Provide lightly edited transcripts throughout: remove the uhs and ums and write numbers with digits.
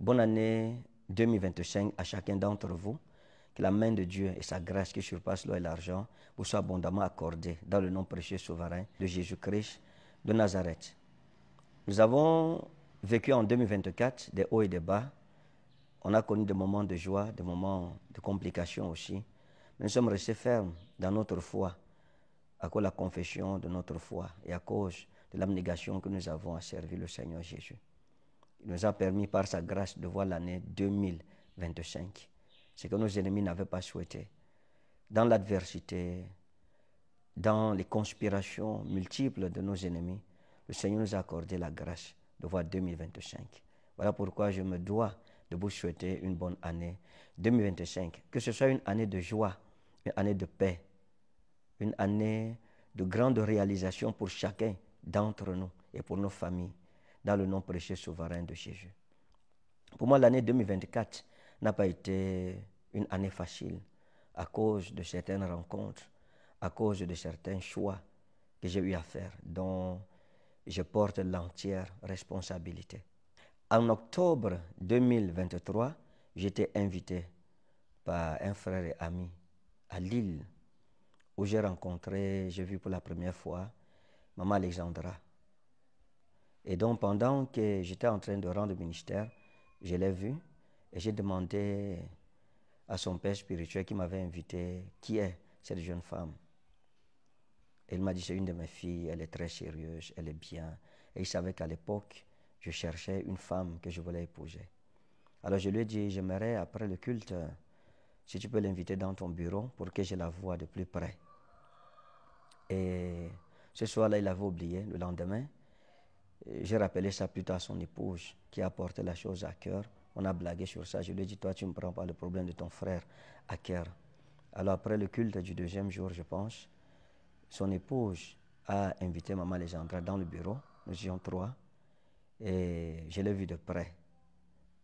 Bonne année 2025 à chacun d'entre vous. Que la main de Dieu et sa grâce qui surpasse l'eau et l'argent vous soient abondamment accordées dans le nom précieux souverain de Jésus-Christ de Nazareth. Nous avons vécu en 2024 des hauts et des bas. On a connu des moments de joie, des moments de complications aussi. Mais nous sommes restés fermes dans notre foi à cause de la confession de notre foi et à cause de l'abnégation que nous avons à servir le Seigneur Jésus. Il nous a permis par sa grâce de voir l'année 2025. Ce que nos ennemis n'avaient pas souhaité. Dans l'adversité, dans les conspirations multiples de nos ennemis, le Seigneur nous a accordé la grâce de voir 2025. Voilà pourquoi je me dois de vous souhaiter une bonne année 2025. Que ce soit une année de joie, une année de paix, une année de grande réalisation pour chacun d'entre nous et pour nos familles, dans le nom précieux souverain de Jésus. Pour moi, l'année 2024 n'a pas été une année facile à cause de certaines rencontres, à cause de certains choix que j'ai eu à faire, dont je porte l'entière responsabilité. En octobre 2023, j'étais invité par un frère et ami à Lille, où j'ai vu pour la première fois Maman Alexandra. Et donc, pendant que j'étais en train de rendre le ministère, je l'ai vue et j'ai demandé à son père spirituel qui m'avait invité qui est cette jeune femme. Et il m'a dit, c'est une de mes filles, elle est très sérieuse, elle est bien. Et il savait qu'à l'époque, je cherchais une femme que je voulais épouser. Alors je lui ai dit, j'aimerais après le culte, si tu peux l'inviter dans ton bureau pour que je la voie de plus près. Et ce soir-là, il avait oublié. Le lendemain, j'ai rappelé ça plutôt à son épouse qui a porté la chose à cœur. On a blagué sur ça. Je lui ai dit, toi, tu ne prends pas le problème de ton frère à cœur. Alors après le culte du deuxième jour, je pense, son épouse a invité Maman Alexandra dans le bureau. Nous étions trois. Et je l'ai vu de près.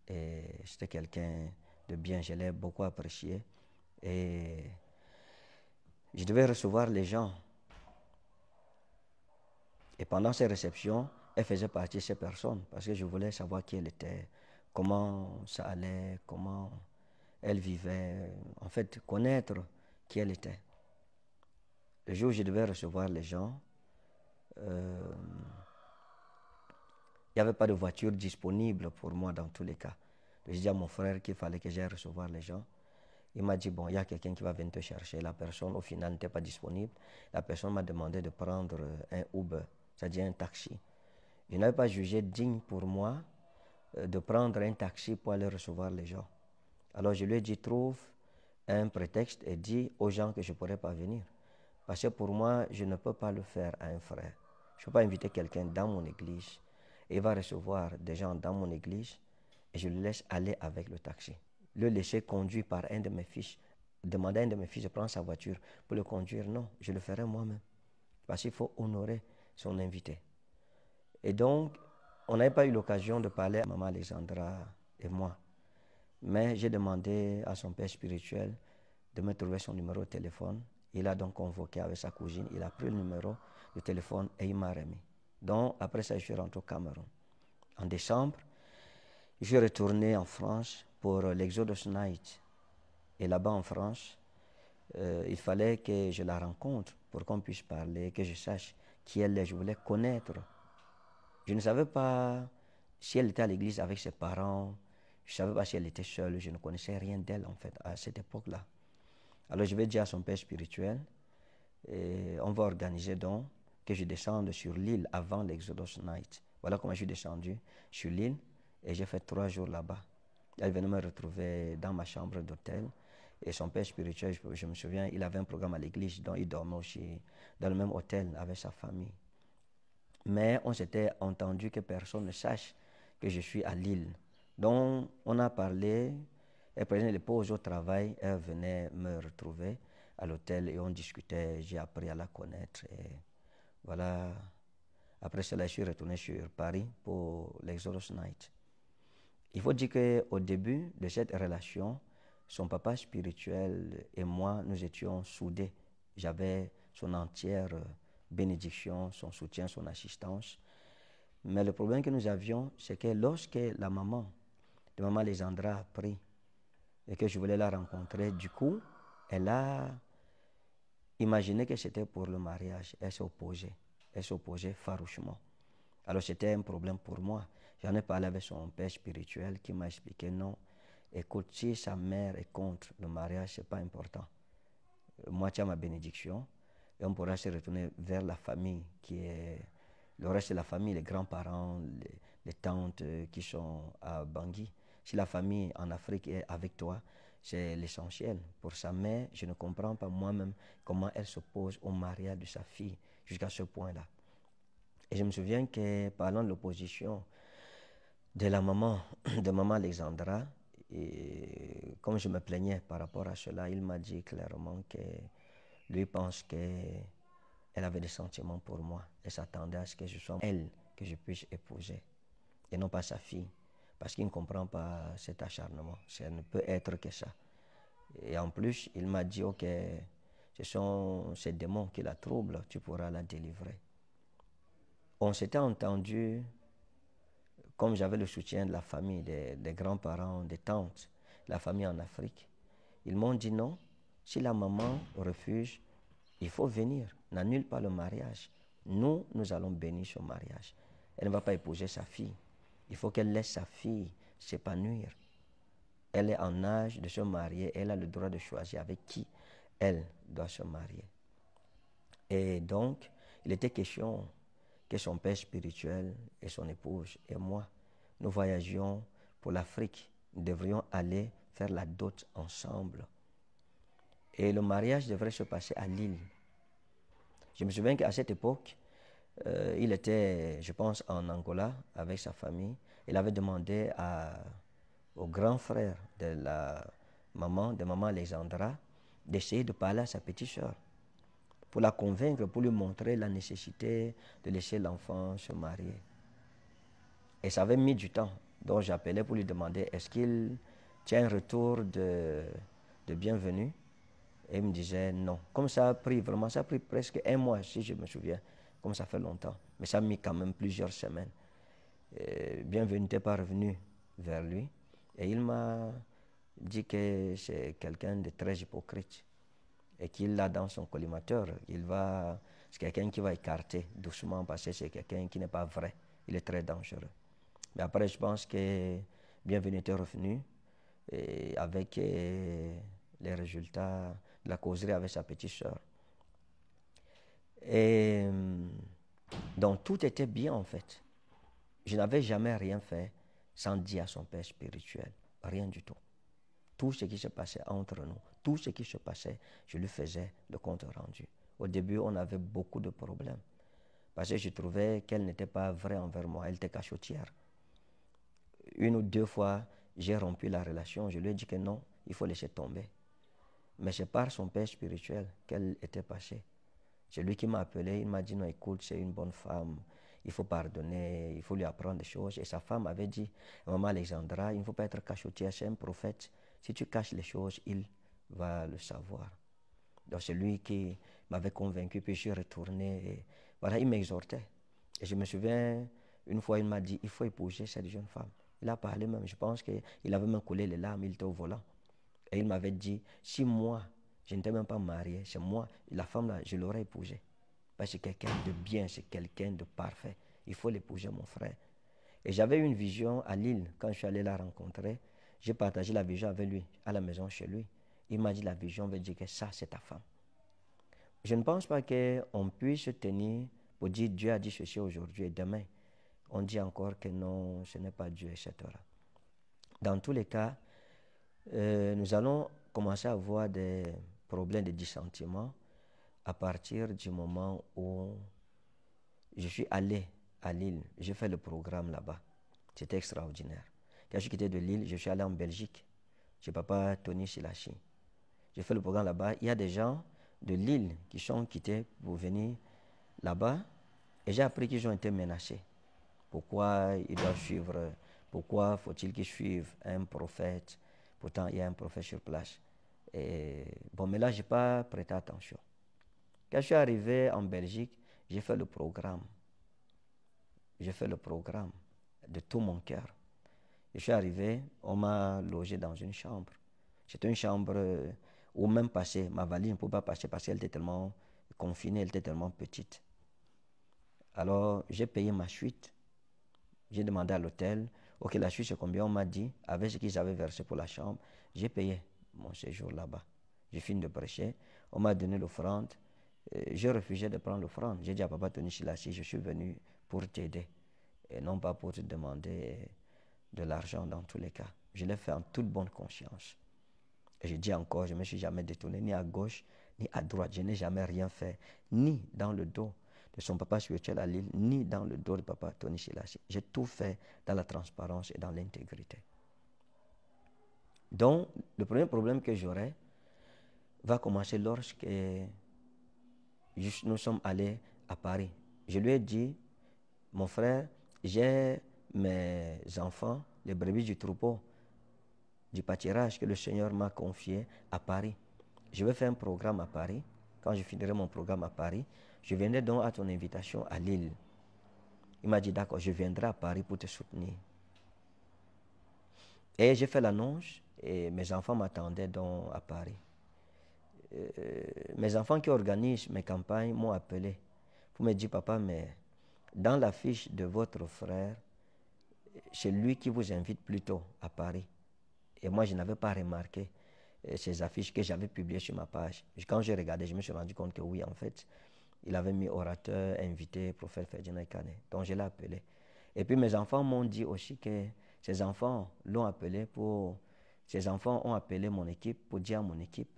Et c'était quelqu'un de bien. Je l'ai beaucoup apprécié. Et je devais recevoir les gens. Et pendant ces réceptions, elle faisait partie de ces personnes parce que je voulais savoir qui elle était, comment ça allait, comment elle vivait, en fait, connaître qui elle était. Le jour où je devais recevoir les gens, il n'y avait pas de voiture disponible pour moi dans tous les cas. J'ai dit à mon frère qu'il fallait que j'aille recevoir les gens. Il m'a dit, bon, il y a quelqu'un qui va venir te chercher. La personne, au final, n'était pas disponible. La personne m'a demandé de prendre un Uber, c'est-à-dire un taxi. Je n'avais pas jugé digne pour moi de prendre un taxi pour aller recevoir les gens. Alors je lui ai dit, trouve un prétexte et dis aux gens que je ne pourrais pas venir. Parce que pour moi, je ne peux pas le faire à un frère. Je ne peux pas inviter quelqu'un dans mon église et il va recevoir des gens dans mon église et je le laisse aller avec le taxi. Le laisser conduire par un de mes fils, demander à un de mes fils de prendre sa voiture pour le conduire, non, je le ferai moi-même. Parce qu'il faut honorer son invité. Et donc, on n'avait pas eu l'occasion de parler à Maman Alexandra et moi. Mais j'ai demandé à son père spirituel de me trouver son numéro de téléphone. Il a donc convoqué avec sa cousine. Il a pris le numéro de téléphone et il m'a remis. Donc, après ça, je suis rentré au Cameroun. En décembre, je suis retourné en France pour l'Exodus Night. Et là-bas en France, il fallait que je la rencontre pour qu'on puisse parler, que je sache qui elle est. Je voulais connaître. Je ne savais pas si elle était à l'église avec ses parents. Je ne savais pas si elle était seule. Je ne connaissais rien d'elle, en fait, à cette époque-là. Alors, je vais dire à son père spirituel, et on va organiser donc que je descende sur l'île avant l'Exodus Night. Voilà comment je suis descendu sur l'île et j'ai fait 3 jours là-bas. Elle venait me retrouver dans ma chambre d'hôtel. Et son père spirituel, je me souviens, il avait un programme à l'église, donc il dormait aussi dans le même hôtel avec sa famille. Mais on s'était entendu que personne ne sache que je suis à Lille. Donc, on a parlé, elle prenait les pauses au travail, elle venait me retrouver à l'hôtel et on discutait, j'ai appris à la connaître. Et voilà, après cela, je suis retourné sur Paris pour l'Exodus Night. Il faut dire qu'au début de cette relation, son papa spirituel et moi, nous étions soudés. J'avais son entière bénédiction, son soutien, son assistance. Mais le problème que nous avions, c'est que lorsque la maman de maman Alexandra a appris et que je voulais la rencontrer. Du coup, elle a imaginé que c'était pour le mariage. Elle s'est opposée. Elle s'est opposée farouchement. Alors c'était un problème pour moi. J'en ai parlé avec son père spirituel qui m'a expliqué non. Écoute, si sa mère est contre le mariage, ce n'est pas important. Moi, tu as ma bénédiction et on pourra se retourner vers la famille qui est le reste de la famille, les grands-parents, les tantes qui sont à Bangui. Si la famille en Afrique est avec toi, c'est l'essentiel. Pour sa mère, je ne comprends pas moi-même comment elle s'oppose au mariage de sa fille jusqu'à ce point-là. Et je me souviens que parlant de l'opposition de la maman, de maman Alexandra, et comme je me plaignais par rapport à cela, il m'a dit clairement que lui pense qu'elle avait des sentiments pour moi et s'attendait à ce que je sois elle que je puisse épouser et non pas sa fille, parce qu'il ne comprend pas cet acharnement. Ça ne peut être que ça. Et en plus, il m'a dit, ok, ce sont ces démons qui la troublent, tu pourras la délivrer. On s'était entendu, comme j'avais le soutien de la famille, des grands-parents, des tantes, la famille en Afrique. Ils m'ont dit non, si la maman refuse, il faut venir, n'annule pas le mariage. Nous allons bénir ce mariage. Elle ne va pas épouser sa fille. Il faut qu'elle laisse sa fille s'épanouir. Elle est en âge de se marier, elle a le droit de choisir avec qui elle doit se marier. Et donc, il était question que son père spirituel et son épouse et moi, nous voyagions pour l'Afrique. Nous devrions aller faire la dot ensemble. Et le mariage devrait se passer à Lille. Je me souviens qu'à cette époque, il était, je pense, en Angola avec sa famille. Il avait demandé au grand frère de maman Alexandra d'essayer de parler à sa petite sœur pour la convaincre, pour lui montrer la nécessité de laisser l'enfant se marier. Et ça avait mis du temps. Donc j'appelais pour lui demander est-ce qu'il tient un retour de bienvenue. Et il me disait non. Comme ça a pris vraiment, ça a pris presque un mois, si je me souviens, comme ça fait longtemps. Mais ça a mis quand même plusieurs semaines. Bienvenue n'était pas revenu vers lui. Et il m'a dit que c'est quelqu'un de très hypocrite. Et qu'il l'a dans son collimateur. C'est quelqu'un qui va écarter doucement parce que c'est quelqu'un qui n'est pas vrai. Il est très dangereux. Mais après, je pense que Bienvenue était revenu et avec les résultats de la causerie avec sa petite sœur. Et donc tout était bien en fait. Je n'avais jamais rien fait sans dire à son père spirituel, rien du tout. Tout ce qui se passait entre nous, tout ce qui se passait, je lui faisais le compte rendu. Au début, on avait beaucoup de problèmes parce que je trouvais qu'elle n'était pas vraie envers moi, elle était cachotière. Une ou deux fois, j'ai rompu la relation, je lui ai dit que non, il faut laisser tomber. Mais c'est par son père spirituel qu'elle était passée. C'est lui qui m'a appelé, il m'a dit non, écoute, c'est une bonne femme, il faut pardonner, il faut lui apprendre des choses. Et sa femme avait dit, maman Alexandra, il ne faut pas être cachotière, c'est un prophète. Si tu caches les choses, il va le savoir. Donc c'est lui qui m'avait convaincu, puis je suis retourné. Et voilà, il m'exhortait. Et je me souviens, une fois, il m'a dit, il faut épouser cette jeune femme. Il a parlé même, je pense qu'il avait même coulé les larmes, il était au volant. Et il m'avait dit, si moi, je n'étais même pas marié, c'est moi, la femme là, je l'aurais épousée. Parce que c'est quelqu'un de bien, c'est quelqu'un de parfait. Il faut l'épouser, mon frère. Et j'avais une vision à Lille, quand je suis allé la rencontrer. J'ai partagé la vision avec lui, à la maison chez lui. Il m'a dit, la vision veut dire que ça, c'est ta femme. Je ne pense pas qu'on puisse se tenir pour dire, Dieu a dit ceci aujourd'hui et demain. On dit encore que non, ce n'est pas Dieu, etc. Dans tous les cas, nous allons commencer à avoir des problèmes de dissentiment à partir du moment où je suis allé à Lille. J'ai fait le programme là-bas. C'était extraordinaire. Quand je suis quitté de Lille, je suis allé en Belgique. Chez papa Tony Silachi. J'ai fait le programme là-bas. Il y a des gens de Lille qui sont quittés pour venir là-bas. Et j'ai appris qu'ils ont été menacés. Pourquoi ils doivent suivre, pourquoi faut-il qu'ils suivent un prophète? Pourtant, il y a un prophète sur place. Et bon, mais là, je n'ai pas prêté attention. Quand je suis arrivé en Belgique, j'ai fait le programme. J'ai fait le programme de tout mon cœur. Je suis arrivé, on m'a logé dans une chambre. C'était une chambre où même passer, ma valise ne pouvait pas passer parce qu'elle était tellement confinée, elle était tellement petite. Alors, j'ai payé ma suite. J'ai demandé à l'hôtel, ok, la suite c'est combien? On m'a dit, avec ce qu'ils avaient versé pour la chambre, j'ai payé mon séjour là-bas. J'ai fini de prêcher, on m'a donné l'offrande. J'ai refusé de prendre l'offrande. J'ai dit à Papa Tony Chilassi, je suis venu pour t'aider et non pas pour te demander de l'argent dans tous les cas. Je l'ai fait en toute bonne conscience. Et je dis encore, je ne me suis jamais détourné ni à gauche ni à droite. Je n'ai jamais rien fait, ni dans le dos de son papa spirituel à Lille, ni dans le dos de Papa Tony Chilassi. J'ai tout fait dans la transparence et dans l'intégrité. Donc, le premier problème que j'aurai va commencer lorsque nous sommes allés à Paris. Je lui ai dit, mon frère, j'ai mes enfants, les brebis du troupeau, du pâturage que le Seigneur m'a confié à Paris. Je vais faire un programme à Paris. Quand je finirai mon programme à Paris, je viendrai donc à ton invitation à Lille. Il m'a dit, d'accord, je viendrai à Paris pour te soutenir. Et j'ai fait l'annonce et mes enfants m'attendaient donc à Paris. Mes enfants qui organisent mes campagnes m'ont appelé pour me dire, papa, mais dans la fiche de votre frère, c'est lui qui vous invite plutôt à Paris. Et moi, je n'avais pas remarqué ces affiches que j'avais publiées sur ma page. Quand j'ai regardé, je me suis rendu compte que oui, en fait, il avait mis orateur, invité, prophète Ferdinand Kane. Donc, je l'ai appelé. Et puis, mes enfants m'ont dit aussi que ces enfants l'ont appelé pour... Ces enfants ont appelé mon équipe pour dire à mon équipe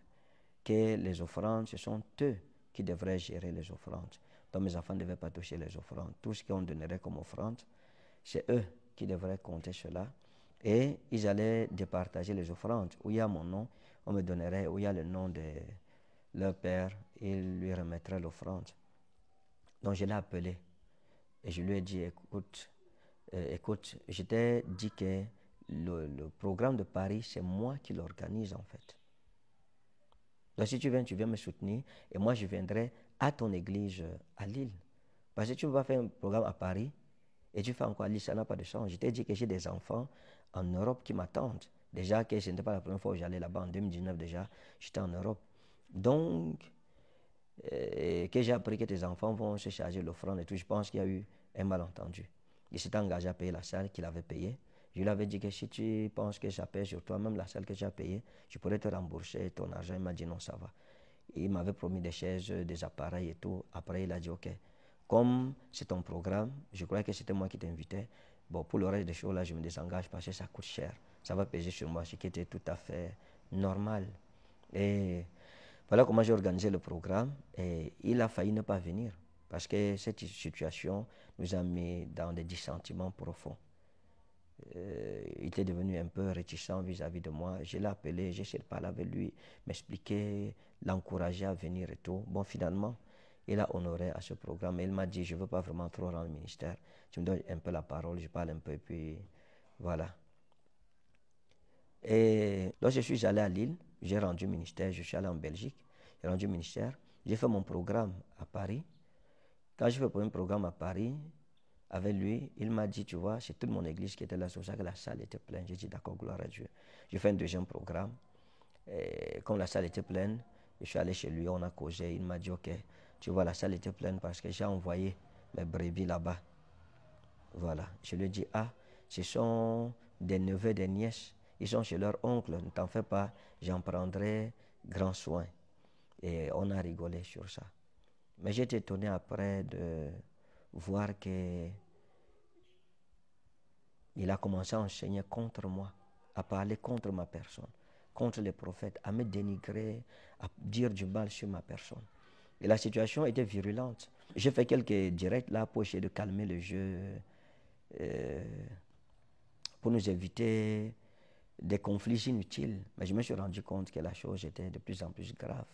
que les offrandes, ce sont eux qui devraient gérer les offrandes. Donc, mes enfants ne devaient pas toucher les offrandes. Tout ce qu'on donnerait comme offrande, c'est eux qui devraient compter cela. Et ils allaient départager les offrandes. Où il y a mon nom, on me donnerait, où il y a le nom de leur père, il lui remettrait l'offrande. Donc je l'ai appelé et je lui ai dit, écoute, je t'ai dit que le programme de Paris, c'est moi qui l'organise en fait. Donc si tu viens me soutenir et moi je viendrai à ton église à Lille. Parce que tu ne vas pas faire un programme à Paris et tu fais encore à Lille, ça n'a pas de sens. Je t'ai dit que j'ai des enfants en Europe qui m'attendent. Déjà que ce n'était pas la première fois où j'allais là-bas, en 2019 déjà, j'étais en Europe. Donc, que j'ai appris que tes enfants vont se charger de l'offrande et tout, je pense qu'il y a eu un malentendu. Il s'était engagé à payer la salle qu'il avait payée. Je lui avais dit que si tu penses que ça pèse sur toi, même la salle que tu as payée, je pourrais te rembourser ton argent. Il m'a dit non, ça va. Il m'avait promis des chaises, des appareils et tout. Après, il a dit ok. Comme c'est ton programme, je croyais que c'était moi qui t'invitais. Bon, pour le reste des choses, là, je me désengage parce que ça coûte cher. Ça va peser sur moi, ce qui était tout à fait normal. Et voilà comment j'ai organisé le programme. Et il a failli ne pas venir parce que cette situation nous a mis dans des dissentiments profonds. Il était devenu un peu réticent vis-à-vis de moi. Je l'ai appelé, j'ai essayé de parler avec lui, m'expliquer, l'encourager à venir et tout. Bon, finalement, il a honoré à ce programme. Et il m'a dit, je ne veux pas vraiment trop rendre le ministère. Tu me donnes un peu la parole, je parle un peu, et puis voilà. Et lorsque je suis allé à Lille, j'ai rendu ministère, je suis allé en Belgique, j'ai rendu ministère, j'ai fait mon programme à Paris. Quand j'ai fait mon programme à Paris, avec lui, il m'a dit, tu vois, c'est toute mon église qui était là, c'est pour ça que la salle était pleine. J'ai dit, d'accord, gloire à Dieu. J'ai fait un deuxième programme. Et comme la salle était pleine, je suis allé chez lui, on a causé. Il m'a dit, ok, tu vois, la salle était pleine parce que j'ai envoyé mes brebis là-bas. Voilà. Je lui ai dit, ah, ce sont des neveux, des nièces. Ils sont chez leur oncle, ne t'en fais pas, j'en prendrai grand soin. Et on a rigolé sur ça. Mais j'étais étonné après de voir que il a commencé à enseigner contre moi, à parler contre ma personne, contre les prophètes, à me dénigrer, à dire du mal sur ma personne. Et la situation était virulente. J'ai fait quelques directs là pour essayer de calmer le jeu, pour nous éviter des conflits inutiles. Mais je me suis rendu compte que la chose était de plus en plus grave.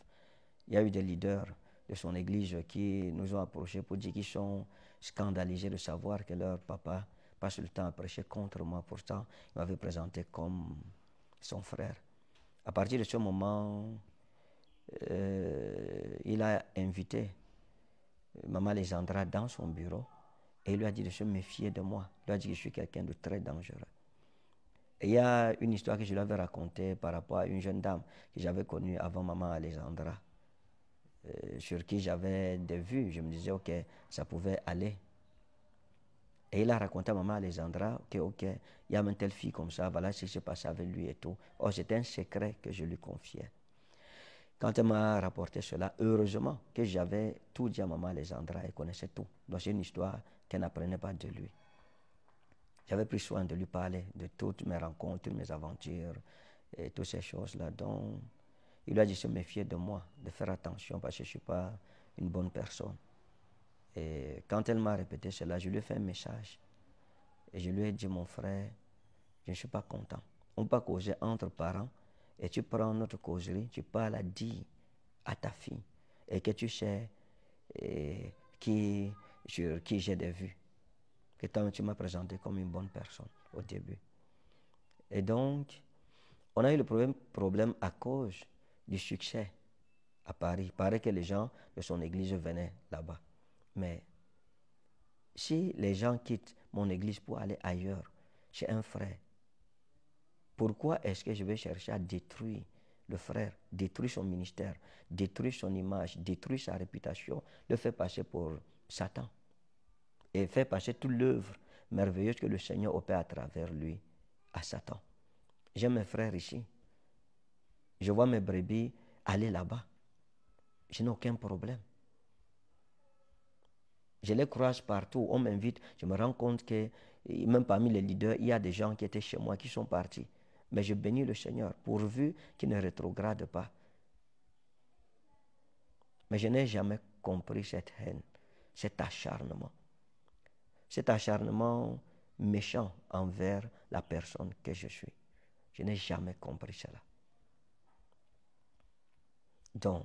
Il y a eu des leaders de son église qui nous ont approchés pour dire qu'ils sont scandalisés de savoir que leur papa passe le temps à prêcher contre moi. Pourtant, il m'avait présenté comme son frère. À partir de ce moment, il a invité Maman Alexandra dans son bureau et il lui a dit de se méfier de moi. Il lui a dit que je suis quelqu'un de très dangereux. Et il y a une histoire que je lui avais racontée par rapport à une jeune dame que j'avais connue avant maman Alexandra, sur qui j'avais des vues. Je me disais, ok, ça pouvait aller. Et il a raconté à maman Alexandra, ok, il y a une telle fille comme ça, voilà ce qui s'est passé avec lui et tout. Or, c'était un secret que je lui confiais. Quand elle m'a rapporté cela, heureusement que j'avais tout dit à maman Alexandra, elle connaissait tout. Donc c'est une histoire qu'elle n'apprenait pas de lui. J'avais pris soin de lui parler de toutes mes rencontres, toutes mes aventures et toutes ces choses-là. Donc, il lui a dit de se méfier de moi, de faire attention parce que je ne suis pas une bonne personne. Et quand elle m'a répété cela, je lui ai fait un message. Et je lui ai dit, mon frère, je ne suis pas content. On peut causer entre parents et tu prends notre causerie, tu parles à dire à ta fille et que tu sais sur qui j'ai des vues. Que toi, tu m'as présenté comme une bonne personne au début. Et donc, on a eu le problème à cause du succès à Paris. Il paraît que les gens de son église venaient là-bas. Mais si les gens quittent mon église pour aller ailleurs, chez un frère, pourquoi est-ce que je vais chercher à détruire le frère, détruire son ministère, détruire son image, détruire sa réputation, le faire passer pour Satan et faire passer toute l'œuvre merveilleuse que le Seigneur opère à travers lui à Satan? J'ai mes frères ici. Je vois mes brebis aller là-bas. Je n'ai aucun problème. Je les croise partout. On m'invite. Je me rends compte que même parmi les leaders, il y a des gens qui étaient chez moi qui sont partis. Mais je bénis le Seigneur pourvu qu'il ne rétrograde pas. Mais je n'ai jamais compris cette haine, cet acharnement. Cet acharnement méchant envers la personne que je suis. Je n'ai jamais compris cela. Donc,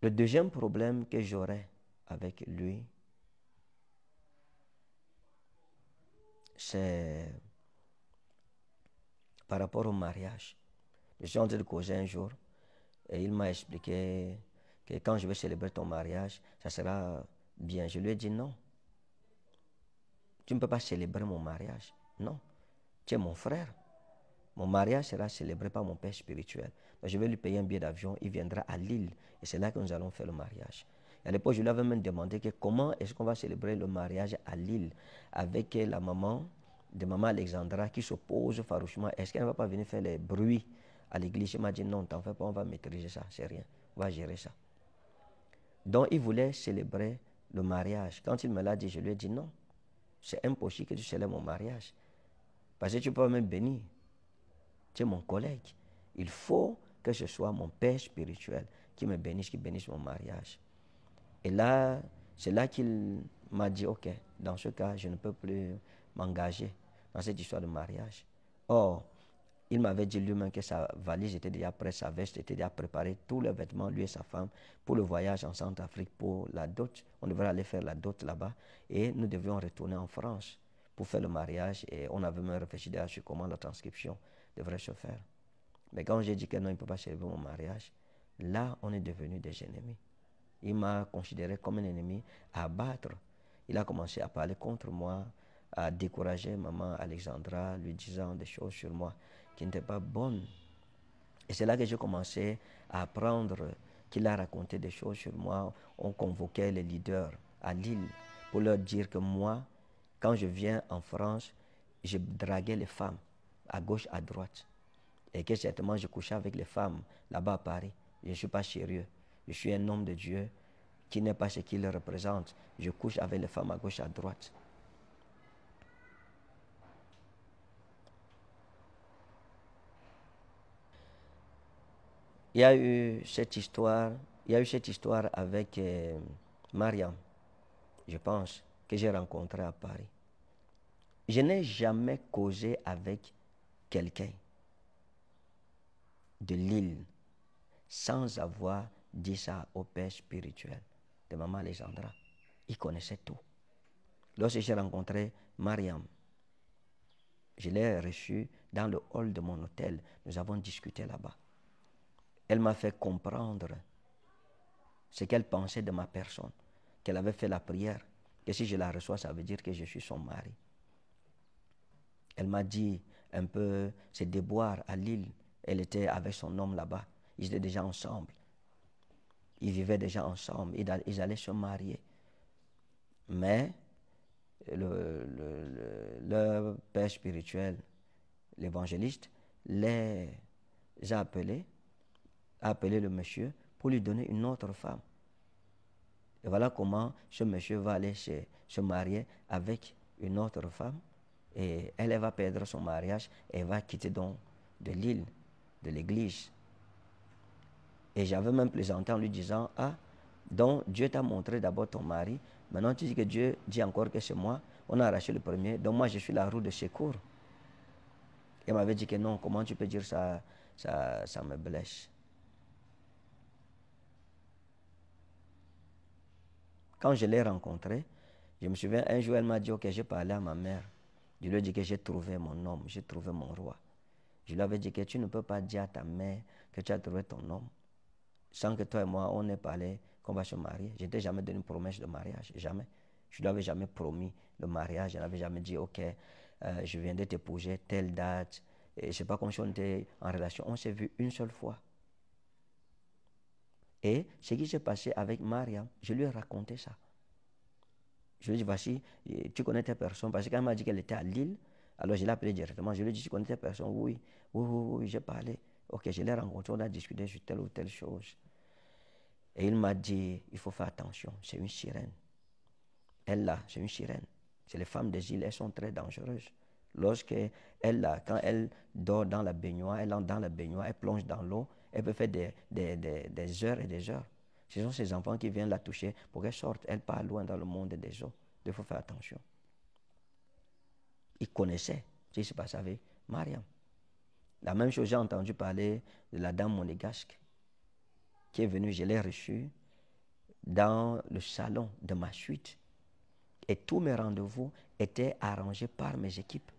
le deuxième problème que j'aurais avec lui, c'est par rapport au mariage. Je suis en train de causer un jour et il m'a expliqué que quand je vais célébrer ton mariage, ça sera bien. Je lui ai dit non. Tu ne peux pas célébrer mon mariage. Non. Tu es mon frère. Mon mariage sera célébré par mon père spirituel. Donc je vais lui payer un billet d'avion. Il viendra à Lille. Et c'est là que nous allons faire le mariage. Et à l'époque, je lui avais même demandé que comment est-ce qu'on va célébrer le mariage à Lille avec la maman de maman Alexandra qui s'oppose farouchement. Est-ce qu'elle ne va pas venir faire les bruits à l'église? Il m'a dit non, t'en fais pas, on va maîtriser ça, c'est rien. On va gérer ça. Donc il voulait célébrer le mariage. Quand il me l'a dit, je lui ai dit non. C'est impossible que tu célèbres mon mariage. Parce que tu peux même bénir. Tu es mon collègue. Il faut que ce soit mon père spirituel qui me bénisse, qui bénisse mon mariage. Et là, c'est là qu'il m'a dit, ok, dans ce cas, je ne peux plus m'engager dans cette histoire de mariage. Or, il m'avait dit lui-même que sa valise était déjà prête, sa veste était déjà préparée, tous les vêtements, lui et sa femme, pour le voyage en Centrafrique, pour la dot. On devrait aller faire la dot là-bas et nous devions retourner en France pour faire le mariage et on avait même réfléchi déjà sur comment la transcription devrait se faire. Mais quand j'ai dit que non, il ne peut pas célébrer mon mariage, là, on est devenus des ennemis. Il m'a considéré comme un ennemi à abattre. Il a commencé à parler contre moi, à décourager maman Alexandra, lui disant des choses sur moi qui n'étaient pas bonnes. Et c'est là que j'ai commencé à apprendre qu'il a raconté des choses sur moi. On convoquait les leaders à Lille pour leur dire que moi, quand je viens en France, je draguais les femmes à gauche, à droite. Et que certainement je couchais avec les femmes là-bas à Paris. Je ne suis pas sérieux. Je suis un homme de Dieu qui n'est pas ce qu'il représente. Je couche avec les femmes à gauche, à droite. Il y a eu cette histoire avec Mariam, je pense, que j'ai rencontrée à Paris. Je n'ai jamais causé avec quelqu'un de Lille sans avoir dit ça au père spirituel de maman Alexandra. Il connaissait tout. Lorsque j'ai rencontré Mariam, je l'ai reçue dans le hall de mon hôtel. Nous avons discuté là-bas. Elle m'a fait comprendre ce qu'elle pensait de ma personne, qu'elle avait fait la prière, que si je la reçois, ça veut dire que je suis son mari. Elle m'a dit un peu ses déboires à Lille. Elle était avec son homme là-bas. Ils étaient déjà ensemble. Ils vivaient déjà ensemble. Ils allaient se marier. Mais leur père spirituel, l'évangéliste, les a appelé le monsieur pour lui donner une autre femme. Et voilà comment ce monsieur va aller se marier avec une autre femme. Et elle va perdre son mariage et va quitter donc de l'île, de l'église. Et j'avais même plaisanté en lui disant, ah, donc Dieu t'a montré d'abord ton mari, maintenant tu dis que Dieu dit encore que c'est moi, on a arraché le premier, donc moi je suis la roue de secours. Elle m'avait dit que non, comment tu peux dire ça, ça me blesse. Quand je l'ai rencontrée, je me souviens, un jour elle m'a dit, ok, j'ai parlé à ma mère. Je lui ai dit que j'ai trouvé mon homme, j'ai trouvé mon roi. Je lui avais dit que tu ne peux pas dire à ta mère que tu as trouvé ton homme sans que toi et moi, on ait parlé qu'on va se marier. Je n'ai jamais donné une promesse de mariage, jamais. Je ne lui avais jamais promis le mariage, je n'avais jamais dit, ok, je viens de t'épouser, telle date. Et ce n'est pas comme si on était en relation, on s'est vu une seule fois. Et ce qui s'est passé avec Mariam, je lui ai raconté ça. Je lui ai dit, voici, tu connais telle personne, parce qu'elle m'a dit qu'elle était à Lille, alors je l'ai appelée directement, je lui ai dit, tu connais telle personne? Oui, j'ai parlé. Ok, je l'ai rencontré, on a discuté sur telle ou telle chose. Et il m'a dit, il faut faire attention, c'est une sirène. Elle là, c'est une sirène. C'est les femmes des îles, elles sont très dangereuses. Quand elle dort dans la baignoire, elle entre dans la baignoire, elle plonge dans l'eau, elle peut faire des heures et des heures. Ce sont ces enfants qui viennent la toucher pour qu'elle sorte. Elle part loin dans le monde des eaux. Il faut faire attention. Il connaissait ce qui se passait avec Mariam. La même chose, j'ai entendu parler de la dame monégasque qui est venue, je l'ai reçue dans le salon de ma suite. Et tous mes rendez-vous étaient arrangés par mes équipes.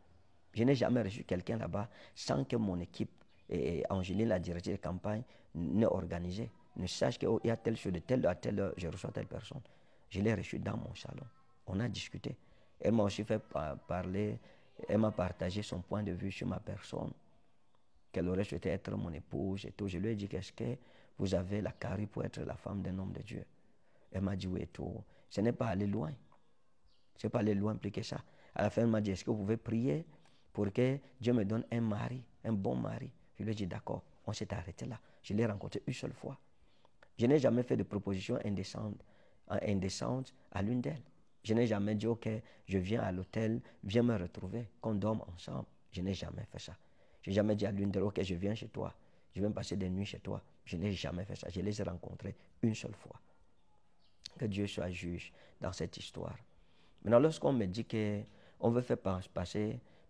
Je n'ai jamais reçu quelqu'un là-bas sans que mon équipe, et Angéline, la directrice de campagne, n'ait organisé, ne sache qu'il y a telle chose, de telle à telle heure, je reçois telle personne. Je l'ai reçu dans mon salon. On a discuté. Elle m'a aussi fait parler, elle m'a partagé son point de vue sur ma personne, qu'elle aurait souhaité être mon épouse et tout. Je lui ai dit, qu'est-ce que vous avez la carrure pour être la femme d'un homme de Dieu? Elle m'a dit, oui et tout. Ce n'est pas aller loin. Ce n'est pas aller loin plus que ça. À la fin, elle m'a dit, est-ce que vous pouvez prier pour que Dieu me donne un mari, un bon mari? Je lui ai dit, d'accord. On s'est arrêté là. Je l'ai rencontré une seule fois. Je n'ai jamais fait de proposition indécente à l'une d'elles. Je n'ai jamais dit, ok, je viens à l'hôtel, viens me retrouver, qu'on dorme ensemble. Je n'ai jamais fait ça. Je n'ai jamais dit à l'une d'elles, ok, je viens chez toi, je viens passer des nuits chez toi. Je n'ai jamais fait ça. Je les ai rencontrés une seule fois. Que Dieu soit juge dans cette histoire. Maintenant, lorsqu'on me dit qu'on veut faire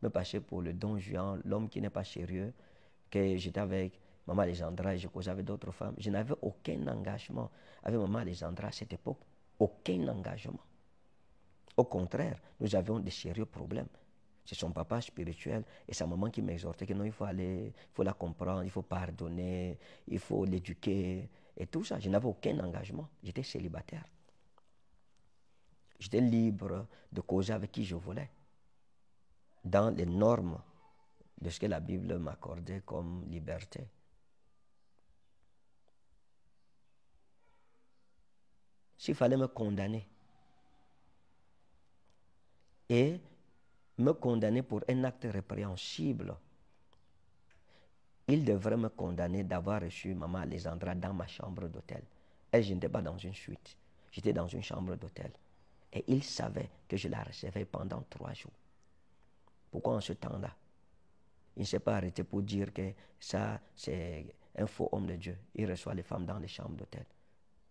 me passer pour le don Juan, l'homme qui n'est pas sérieux, que j'étais avec Maman Alexandra et je causais avec d'autres femmes, je n'avais aucun engagement avec Maman Alexandra à cette époque. Aucun engagement. Au contraire, nous avions de sérieux problèmes. C'est son papa spirituel et sa maman qui m'exhortait que non, il faut la comprendre, il faut pardonner, il faut l'éduquer et tout ça. Je n'avais aucun engagement. J'étais célibataire. J'étais libre de causer avec qui je voulais, dans les normes de ce que la Bible m'accordait comme liberté. S'il fallait me condamner, et me condamner pour un acte répréhensible, il devrait me condamner d'avoir reçu Maman Alexandra dans ma chambre d'hôtel. Et je n'étais pas dans une suite, j'étais dans une chambre d'hôtel. Et il savait que je la recevais pendant 3 jours. Pourquoi en ce temps-là, il ne s'est pas arrêté pour dire que ça, c'est un faux homme de Dieu. Il reçoit les femmes dans les chambres d'hôtel.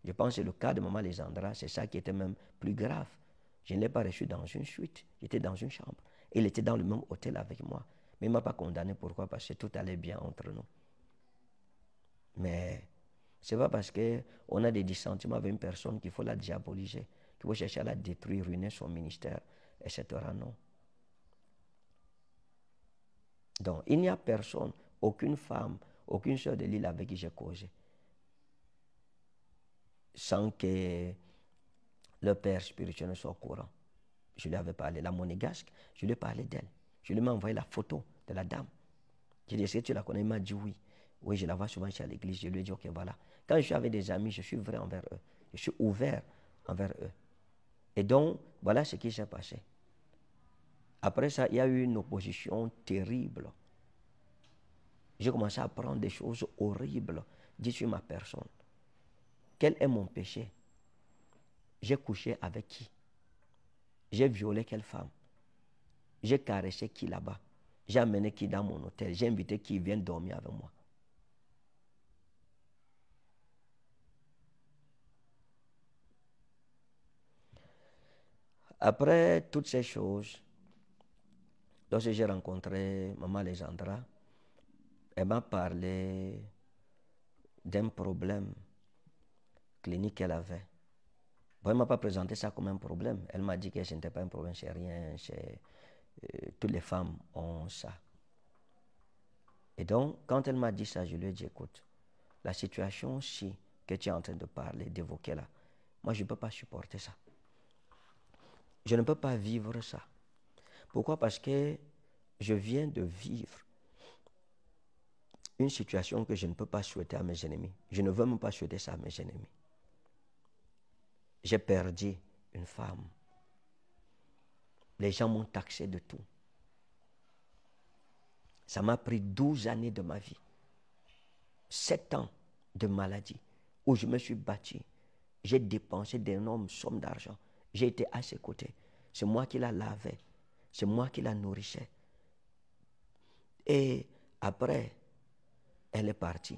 Je pense que le cas de Maman Alexandra, c'est ça qui était même plus grave. Je ne l'ai pas reçu dans une suite, j'étais dans une chambre. Il était dans le même hôtel avec moi. Mais il ne m'a pas condamné. Pourquoi? Parce que tout allait bien entre nous. Mais ce n'est pas parce qu'on a des dissentiments avec une personne qu'il faut la diaboliser, qu'il faut chercher à la détruire, ruiner son ministère, etc. Non. Donc, il n'y a personne, aucune femme, aucune sœur de l'île avec qui j'ai causé, sans que le père spirituel ne soit au courant. Je lui avais parlé, la monégasque, je lui ai parlé d'elle. Je lui ai envoyé la photo de la dame. J'ai dit, est-ce que tu la connais? Il m'a dit oui. Oui, je la vois souvent chez à l'église. Je lui ai dit, ok, voilà. Quand je suis avec des amis, je suis vrai envers eux. Je suis ouvert envers eux. Et donc, voilà ce qui s'est passé. Après ça, il y a eu une opposition terrible. J'ai commencé à apprendre des choses horribles dites sur ma personne. Quel est mon péché? J'ai couché avec qui? J'ai violé quelle femme? J'ai caressé qui là-bas? J'ai amené qui dans mon hôtel? J'ai invité qui vient dormir avec moi? Après toutes ces choses, lorsque j'ai rencontré Maman Alexandra, elle m'a parlé d'un problème clinique qu'elle avait. Bon, elle ne m'a pas présenté ça comme un problème. Elle m'a dit que ce n'était pas un problème chez rien, chez toutes les femmes ont ça. Et donc, quand elle m'a dit ça, je lui ai dit, écoute, la situation si que tu es en train de parler, d'évoquer là, moi je ne peux pas supporter ça. Je ne peux pas vivre ça. Pourquoi? Parce que je viens de vivre une situation que je ne peux pas souhaiter à mes ennemis. Je ne veux même pas souhaiter ça à mes ennemis. J'ai perdu une femme. Les gens m'ont taxé de tout. Ça m'a pris 12 années de ma vie. 7 ans de maladie où je me suis battu. J'ai dépensé d'énormes sommes d'argent. J'ai été à ses côtés. C'est moi qui la lavais. C'est moi qui la nourrissais. Et après, elle est partie.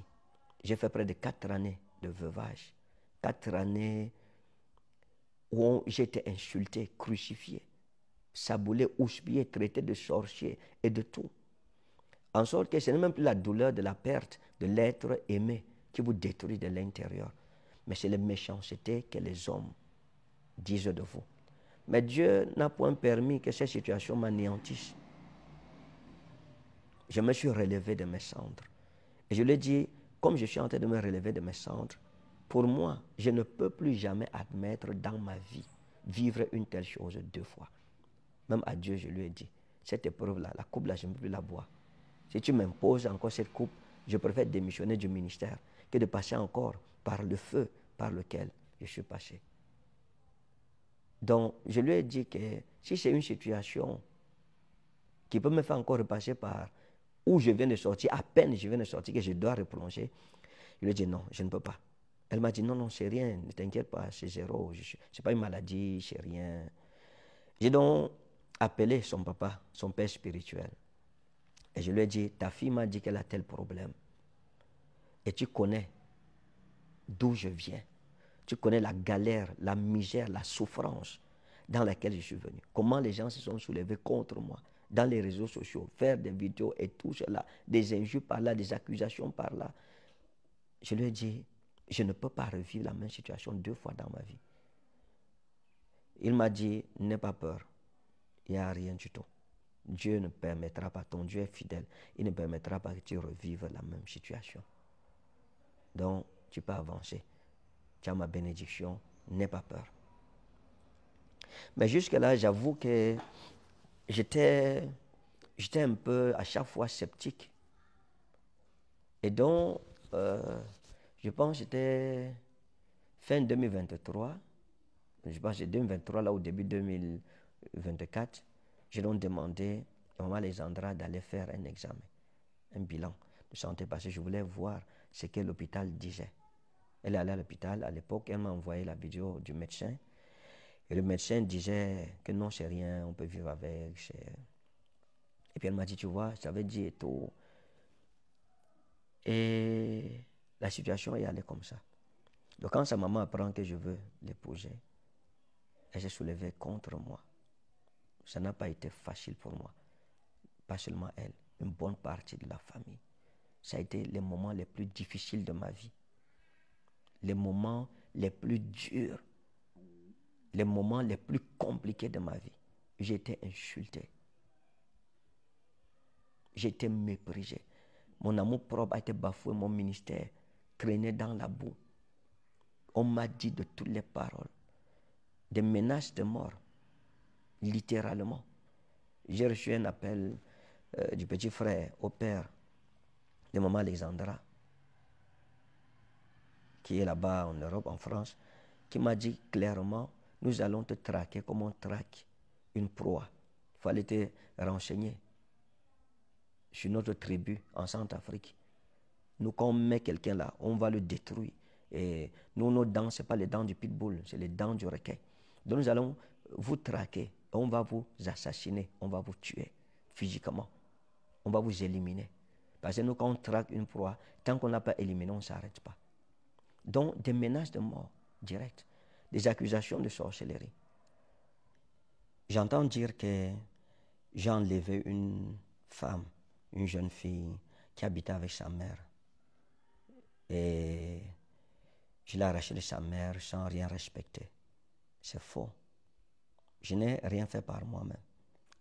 J'ai fait près de 4 années de veuvage. 4 années où j'ai été insulté, crucifié, saboulé, houspillé, traité de sorcier et de tout. En sorte que ce n'est même plus la douleur de la perte de l'être aimé qui vous détruit de l'intérieur. Mais c'est la méchanceté que les hommes disent de vous. Mais Dieu n'a point permis que cette situation m'anéantisse. Je me suis relevé de mes cendres. Et je lui ai dit, comme je suis en train de me relever de mes cendres, pour moi, je ne peux plus jamais admettre dans ma vie vivre une telle chose 2 fois. Même à Dieu, je lui ai dit, cette épreuve-là, la coupe-là, je ne peux plus la boire. Si tu m'imposes encore cette coupe, je préfère démissionner du ministère que de passer encore par le feu par lequel je suis passé. Donc, je lui ai dit que si c'est une situation qui peut me faire encore repasser par où je viens de sortir, à peine je viens de sortir, que je dois replonger, je lui ai dit non, je ne peux pas. Elle m'a dit non, non, c'est rien, ne t'inquiète pas, c'est zéro, c'est pas une maladie, c'est rien. J'ai donc appelé son papa, son père spirituel. Et je lui ai dit, ta fille m'a dit qu'elle a tel problème. Et tu connais d'où je viens. Tu connais la galère, la misère, la souffrance dans laquelle je suis venu. Comment les gens se sont soulevés contre moi dans les réseaux sociaux, faire des vidéos et tout cela, des injures par là, des accusations par là. Je lui ai dit, je ne peux pas revivre la même situation 2 fois dans ma vie. Il m'a dit, n'aie pas peur, il n'y a rien du tout. Dieu ne permettra pas, ton Dieu est fidèle, il ne permettra pas que tu revives la même situation. Donc, tu peux avancer. Tu as ma bénédiction, n'aie pas peur. Mais jusque-là, j'avoue que j'étais un peu à chaque fois sceptique. Et donc, je pense que c'était fin 2023, je pense que c'est 2023, là au début 2024, j'ai donc demandé à Maman Alexandra d'aller faire un examen, un bilan de santé, parce que je voulais voir ce que l'hôpital disait. Elle est allée à l'hôpital, à l'époque, elle m'a envoyé la vidéo du médecin. Et le médecin disait que non, c'est rien, on peut vivre avec. Et puis elle m'a dit, tu vois, ça veut dire et tout. Et la situation est allée comme ça. Donc quand sa maman apprend que je veux l'épouser, elle s'est soulevée contre moi. Ça n'a pas été facile pour moi. Pas seulement elle, une bonne partie de la famille. Ça a été les moments les plus difficiles de ma vie. Les moments les plus durs. Les moments les plus compliqués de ma vie. J'ai été insulté. J'ai été méprisé. Mon amour propre a été bafoué, mon ministère traîné dans la boue. On m'a dit de toutes les paroles, des menaces de mort, littéralement. J'ai reçu un appel du petit frère au père de maman Alexandra, qui est là-bas en Europe, en France, qui m'a dit clairement, nous allons te traquer comme on traque une proie. Il faut aller te renseigner sur notre tribu en Centrafrique. Nous, quand on met quelqu'un là, on va le détruire. Et nous, nos dents, ce n'est pas les dents du pitbull, c'est les dents du requin. Donc nous allons vous traquer, on va vous assassiner, on va vous tuer physiquement. On va vous éliminer. Parce que nous, quand on traque une proie, tant qu'on n'a pas éliminé, on ne s'arrête pas. Donc, des menaces de mort directes, des accusations de sorcellerie. J'entends dire que j'ai enlevé une femme, une jeune fille qui habitait avec sa mère. Et je l'ai arrachée de sa mère sans rien respecter. C'est faux. Je n'ai rien fait par moi-même.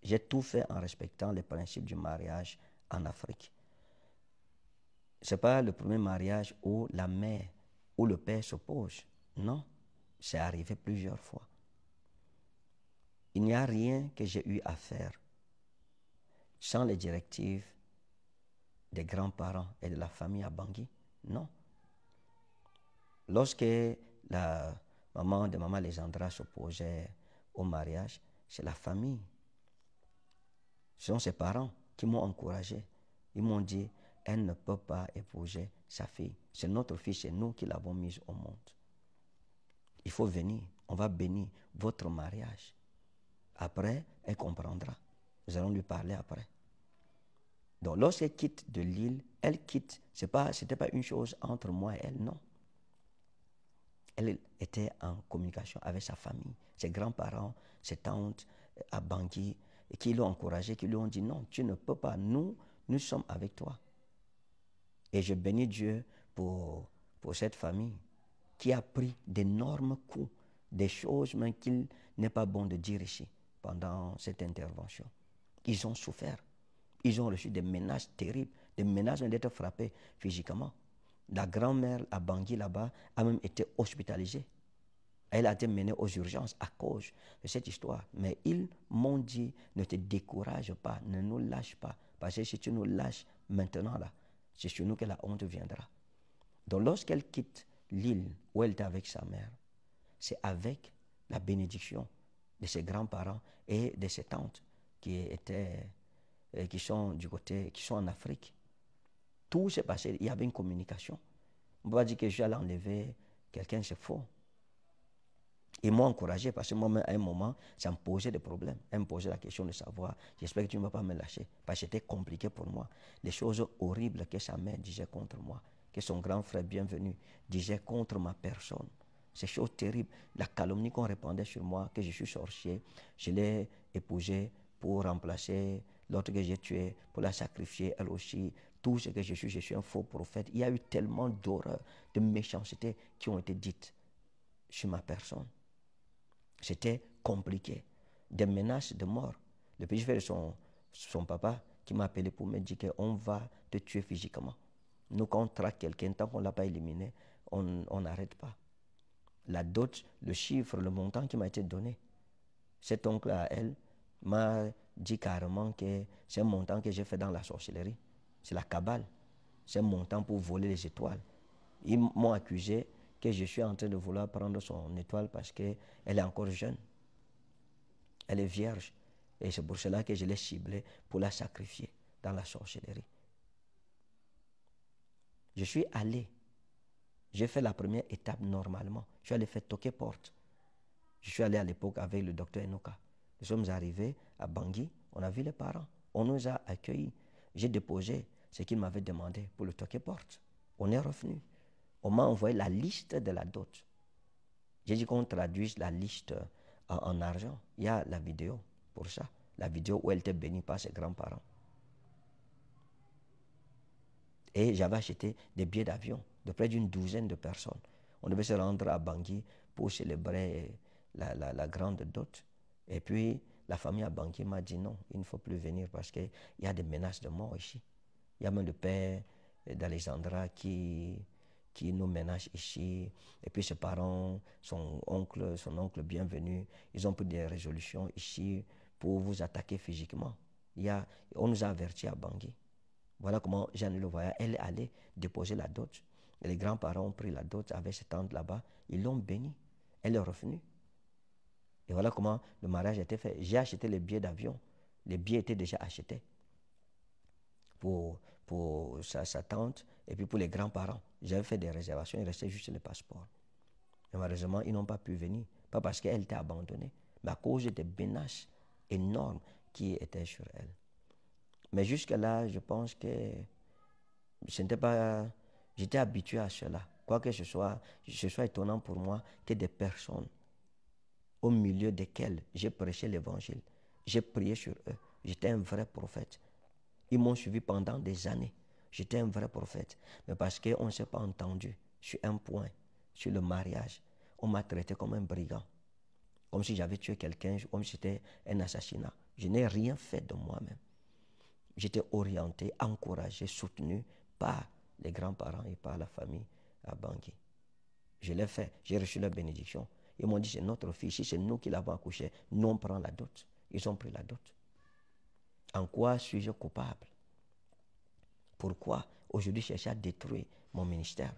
J'ai tout fait en respectant les principes du mariage en Afrique. Ce n'est pas le premier mariage où la mère ou le père s'oppose. Non, c'est arrivé plusieurs fois. Il n'y a rien que j'ai eu à faire sans les directives des grands-parents et de la famille à Bangui. Non. Lorsque la maman de maman Alexandra s'opposait au mariage, c'est la famille. Ce sont ses parents qui m'ont encouragé. Ils m'ont dit, elle ne peut pas épouser sa fille. C'est notre fille, c'est nous qui l'avons mise au monde. Il faut venir, on va bénir votre mariage. Après, elle comprendra. Nous allons lui parler après. Donc, lorsqu'elle quitte de l'île, elle quitte. C'était pas une chose entre moi et elle, non. Elle était en communication avec sa famille, ses grands-parents, ses tantes à Bangui, qui l'ont encouragé, qui lui ont dit non, tu ne peux pas, nous sommes avec toi. Et je bénis Dieu pour cette famille qui a pris d'énormes coups, des choses même qu'il n'est pas bon de dire ici pendant cette intervention. Ils ont souffert. Ils ont reçu des menaces terribles, des menaces d'être frappés physiquement. La grand-mère à Bangui là-bas a même été hospitalisée. Elle a été menée aux urgences à cause de cette histoire. Mais ils m'ont dit, ne te décourage pas, ne nous lâche pas. Parce que si tu nous lâches maintenant là, c'est sur nous que la honte viendra. Donc lorsqu'elle quitte l'île où elle était avec sa mère, c'est avec la bénédiction de ses grands-parents et de ses tantes qui sont du côté, qui sont en Afrique. Tout s'est passé, il y avait une communication. On ne peut pas dire que je vais aller enlever quelqu'un, c'est faux. Ils m'ont encouragé parce que moi-même, à un moment, ça me posait des problèmes. Elle me posait la question de savoir, j'espère que tu ne vas pas me lâcher. Parce que c'était compliqué pour moi. Les choses horribles que sa mère disait contre moi, que son grand frère bienvenu disait contre ma personne. Ces choses terribles. La calomnie qu'on répandait sur moi, que je suis sorcier, je l'ai épousée pour remplacer l'autre que j'ai tué, pour la sacrifier elle aussi. Tout ce que je suis un faux prophète. Il y a eu tellement d'horreur, de méchanceté qui ont été dites sur ma personne. C'était compliqué. Des menaces de mort. Le petit frère de son papa qui m'a appelé pour me dire qu'on va te tuer physiquement. Nous, quand on traque quelqu'un, tant qu'on ne l'a pas éliminé, on n'arrête pas. La dot, le chiffre, le montant qui m'a été donné, cet oncle à elle m'a dit carrément que c'est un montant que j'ai fait dans la sorcellerie. C'est la cabale. C'est un montant pour voler les étoiles. Ils m'ont accusé que je suis en train de vouloir prendre son étoile parce qu'elle est encore jeune. Elle est vierge. Et c'est pour cela que je l'ai ciblée pour la sacrifier dans la sorcellerie. Je suis allé. J'ai fait la première étape normalement. Je suis allé faire toquer porte. Je suis allé à l'époque avec le docteur Enoka. Nous sommes arrivés à Bangui. On a vu les parents. On nous a accueillis. J'ai déposé ce qu'il m'avait demandé pour le toquer porte. On est revenu. On m'a envoyé la liste de la dot. J'ai dit qu'on traduise la liste en argent. Il y a la vidéo pour ça. La vidéo où elle était bénie par ses grands-parents. Et j'avais acheté des billets d'avion de près d'une douzaine de personnes. On devait se rendre à Bangui pour célébrer la grande dot. Et puis, la famille à Bangui m'a dit non, il ne faut plus venir parce qu'il y a des menaces de mort ici. Il y a même le père d'Alexandra qui nous menace ici. Et puis ses parents, son oncle bienvenu, ils ont pris des résolutions ici pour vous attaquer physiquement. On nous a avertis à Bangui. Voilà comment Jeanne le voyait. Elle est allée déposer la dot. Et les grands-parents ont pris la dot avec cette tante là-bas. Ils l'ont bénie. Elle est revenue. Et voilà comment le mariage a été fait. J'ai acheté les billets d'avion. Les billets étaient déjà achetés pour sa tante et puis pour les grands-parents. J'avais fait des réservations. Il restait juste le passeport. Et malheureusement, ils n'ont pas pu venir. Pas parce qu'elle était abandonnée, mais à cause des menaces énormes qui étaient sur elle. Mais jusque-là, je pense que ce n'était pas... J'étais habitué à cela. Quoique ce soit étonnant pour moi que des personnes au milieu desquelles j'ai prêché l'évangile, j'ai prié sur eux. J'étais un vrai prophète. Ils m'ont suivi pendant des années. J'étais un vrai prophète. Mais parce qu'on ne s'est pas entendu sur un point, sur le mariage, on m'a traité comme un brigand. Comme si j'avais tué quelqu'un, comme si c'était un assassinat. Je n'ai rien fait de moi-même. J'étais orienté, encouragé, soutenu par les grands-parents et par la famille à Bangui. Je l'ai fait, j'ai reçu la bénédiction. Ils m'ont dit, c'est notre fille, si c'est nous qui l'avons accouché, nous on prend la dot. Ils ont pris la dot. En quoi suis-je coupable? Pourquoi aujourd'hui chercher à détruire mon ministère?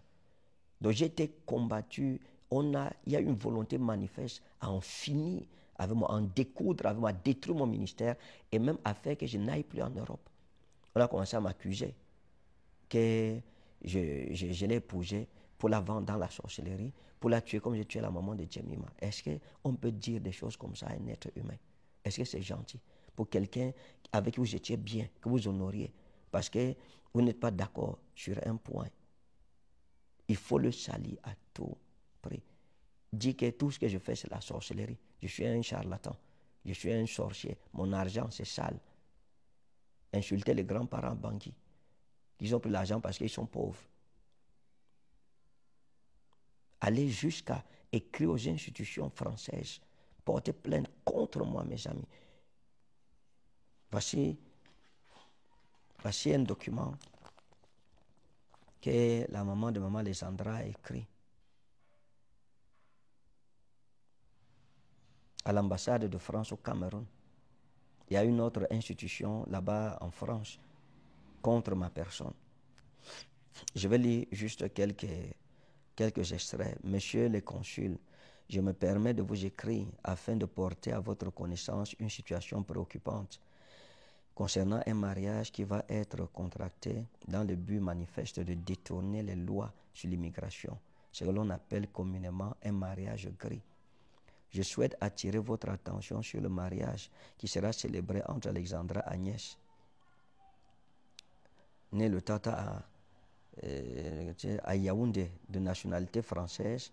Donc j'ai été combattu, il y a une volonté manifeste à en finir avec moi, à en découdre avec moi, à détruire mon ministère et même à faire que je n'aille plus en Europe. On a commencé à m'accuser que je l'ai épousée pour la vendre dans la sorcellerie, pour la tuer comme j'ai tué la maman de Jemima. Est-ce qu'on peut dire des choses comme ça à un être humain? Est-ce que c'est gentil? Pour quelqu'un avec qui vous étiez bien, que vous honoriez, parce que vous n'êtes pas d'accord sur un point, il faut le salir à tout prix. Dire que tout ce que je fais, c'est la sorcellerie. Je suis un charlatan. Je suis un sorcier. Mon argent, c'est sale. Insulter les grands-parents Bangui. Ils ont pris l'argent parce qu'ils sont pauvres. Aller jusqu'à écrire aux institutions françaises, porter plainte contre moi, mes amis. Voici un document que la maman de maman Lésandra a écrit à l'ambassade de France au Cameroun. Il y a une autre institution là-bas en France contre ma personne. Je vais lire juste quelques extraits. Monsieur le consul, je me permets de vous écrire afin de porter à votre connaissance une situation préoccupante concernant un mariage qui va être contracté dans le but manifeste de détourner les lois sur l'immigration, ce que l'on appelle communément un mariage gris. Je souhaite attirer votre attention sur le mariage qui sera célébré entre Alexandra Agnès, née le Tata à Yaoundé, de nationalité française,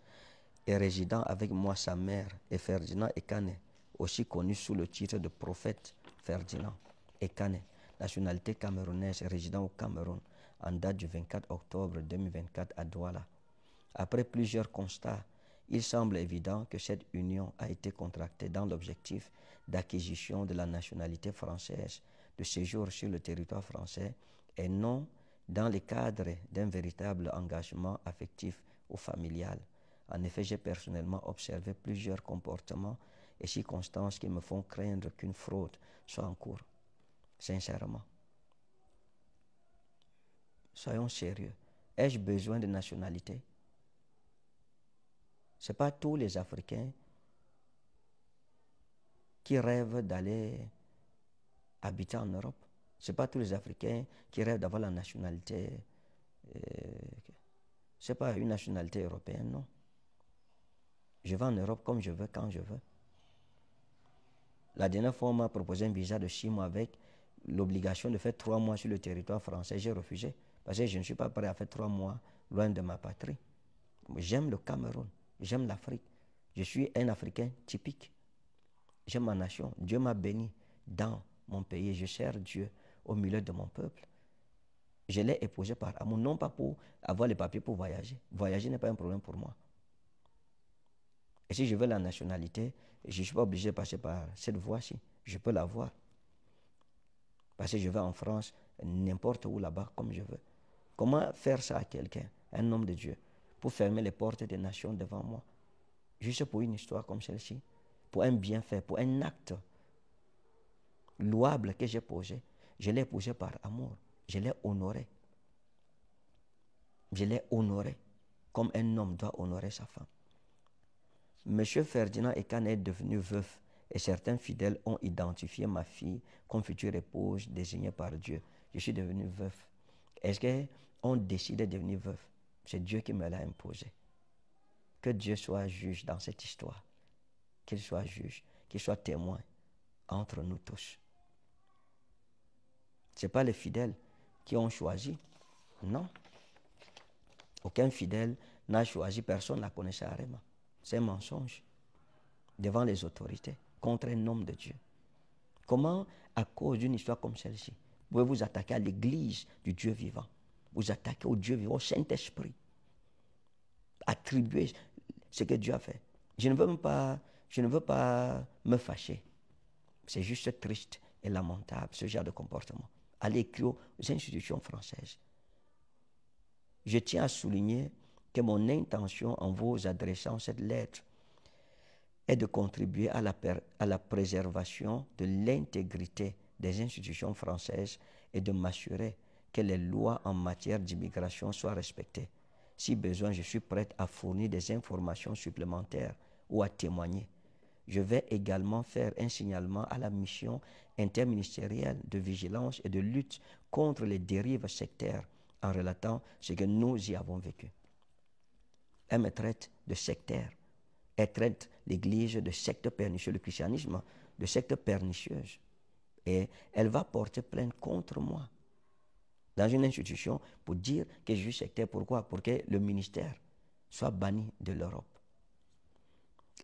et résidant avec moi sa mère, et Ferdinand Ekane, aussi connu sous le titre de prophète Ferdinand Ekane, nationalité camerounaise, résident au Cameroun, en date du 24 octobre 2024 à Douala. Après plusieurs constats, il semble évident que cette union a été contractée dans l'objectif d'acquisition de la nationalité française, de séjour sur le territoire français, et non dans le cadre d'un véritable engagement affectif ou familial. En effet, j'ai personnellement observé plusieurs comportements et circonstances qui me font craindre qu'une fraude soit en cours. Sincèrement. Soyons sérieux. Ai-je besoin de nationalité? Ce n'est pas tous les Africains qui rêvent d'aller habiter en Europe. Ce n'est pas tous les Africains qui rêvent d'avoir la nationalité. Ce n'est pas une nationalité européenne, non. Je vais en Europe comme je veux, quand je veux. La dernière fois, on m'a proposé un visa de 6 mois avec l'obligation de faire 3 mois sur le territoire français. J'ai refusé parce que je ne suis pas prêt à faire 3 mois loin de ma patrie. J'aime le Cameroun, j'aime l'Afrique. Je suis un Africain typique. J'aime ma nation. Dieu m'a béni dans mon pays. Je sers Dieu au milieu de mon peuple. Je l'ai épousé par amour, non pas pour avoir les papiers pour voyager. Voyager n'est pas un problème pour moi. Et si je veux la nationalité, je ne suis pas obligé de passer par cette voie-ci. Je peux l'avoir. Parce que je vais en France, n'importe où là-bas, comme je veux. Comment faire ça à quelqu'un, un homme de Dieu, pour fermer les portes des nations devant moi? Juste pour une histoire comme celle-ci, pour un bienfait, pour un acte. louable que j'ai posée, je l'ai posée par amour. Je l'ai honorée. Je l'ai honorée comme un homme doit honorer sa femme. Monsieur Ferdinand Ekan est devenu veuf et certains fidèles ont identifié ma fille comme future épouse désignée par Dieu. Je suis devenu veuf. Est-ce qu'on décidé de devenir veuf? C'est Dieu qui me l'a imposé. Que Dieu soit juge dans cette histoire. Qu'il soit juge, qu'il soit témoin entre nous tous. Ce n'est pas les fidèles qui ont choisi. Non. Aucun fidèle n'a choisi, personne n'a connaissé Arema. C'est un mensonge devant les autorités contre un homme de Dieu. Comment, à cause d'une histoire comme celle-ci, pouvez vous attaquer à l'église du Dieu vivant, vous attaquer au Dieu vivant, au Saint-Esprit, attribuer ce que Dieu a fait? Je ne veux pas me fâcher. C'est juste triste et lamentable, ce genre de comportement. Allez écrire aux institutions françaises. Je tiens à souligner que mon intention en vous adressant cette lettre est de contribuer à la préservation de l'intégrité des institutions françaises et de m'assurer que les lois en matière d'immigration soient respectées. Si besoin, je suis prête à fournir des informations supplémentaires ou à témoigner. Je vais également faire un signalement à la mission interministérielle de vigilance et de lutte contre les dérives sectaires en relatant ce que nous y avons vécu. Elle me traite de sectaire. Elle traite l'Église de secte pernicieuse, le christianisme de secte pernicieuse. Et elle va porter plainte contre moi dans une institution pour dire que je suis sectaire. Pourquoi? Pour que le ministère soit banni de l'Europe.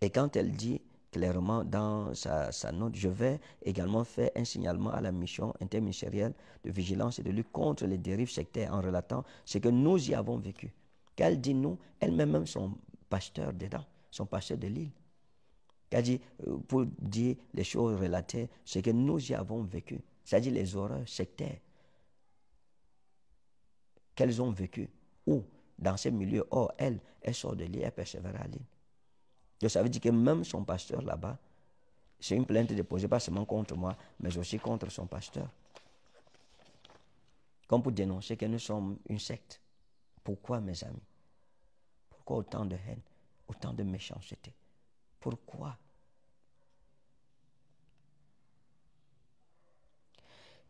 Et quand elle dit clairement dans sa note, je vais également faire un signalement à la mission interministérielle de vigilance et de lutte contre les dérives sectaires en relatant ce que nous y avons vécu. Qu'elle dit nous, elle-même son pasteur dedans, son pasteur de l'île. Elle dit, pour dire les choses relatées, ce que nous y avons vécu, c'est-à-dire les horreurs sectaires qu'elles ont vécues, ou dans ces milieux, or elle sort de l'île, elle persévère à l'île. Donc ça veut dire que même son pasteur là-bas, c'est une plainte déposée pas seulement contre moi, mais aussi contre son pasteur. Comme pour dénoncer que nous sommes une secte. Pourquoi, mes amis? Pourquoi autant de haine, autant de méchanceté? Pourquoi?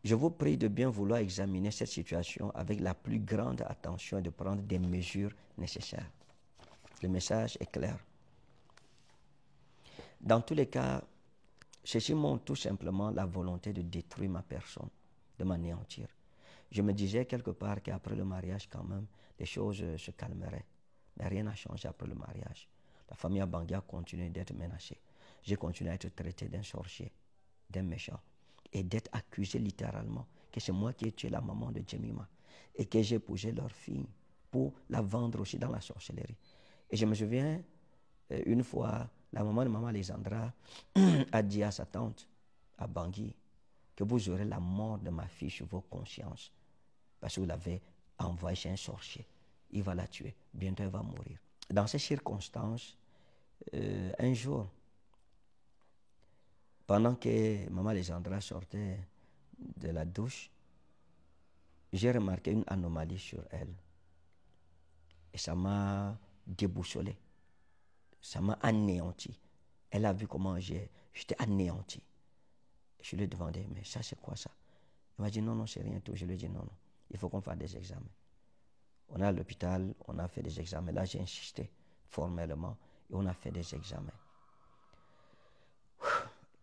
Je vous prie de bien vouloir examiner cette situation avec la plus grande attention et de prendre des mesures nécessaires. Le message est clair. Dans tous les cas, ceci montre tout simplement la volonté de détruire ma personne, de m'anéantir. Je me disais quelque part qu'après le mariage, quand même, les choses se calmeraient. Mais rien n'a changé après le mariage. La famille Abangui a continué d'être menacée. J'ai continué à être traité d'un sorcier, d'un méchant, et d'être accusé littéralement que c'est moi qui ai tué la maman de Jemima et que j'ai épousé leur fille pour la vendre aussi dans la sorcellerie. Et je me souviens, une fois, la maman de maman Alexandra a dit à sa tante, à Bangui, que vous aurez la mort de ma fille sur vos consciences. Parce que vous l'avez envoyée chez un sorcier. Il va la tuer. Bientôt, elle va mourir. Dans ces circonstances, un jour, pendant que maman Alexandra sortait de la douche, j'ai remarqué une anomalie sur elle. Et ça m'a déboussolé. Ça m'a anéanti. Elle a vu comment j'étais anéanti. Je lui ai demandé, mais ça c'est quoi ça? Elle m'a dit, non, c'est rien tout. Je lui ai dit, non, il faut qu'on fasse des examens. On est à l'hôpital, on a fait des examens. Là, j'ai insisté formellement et on a fait des examens.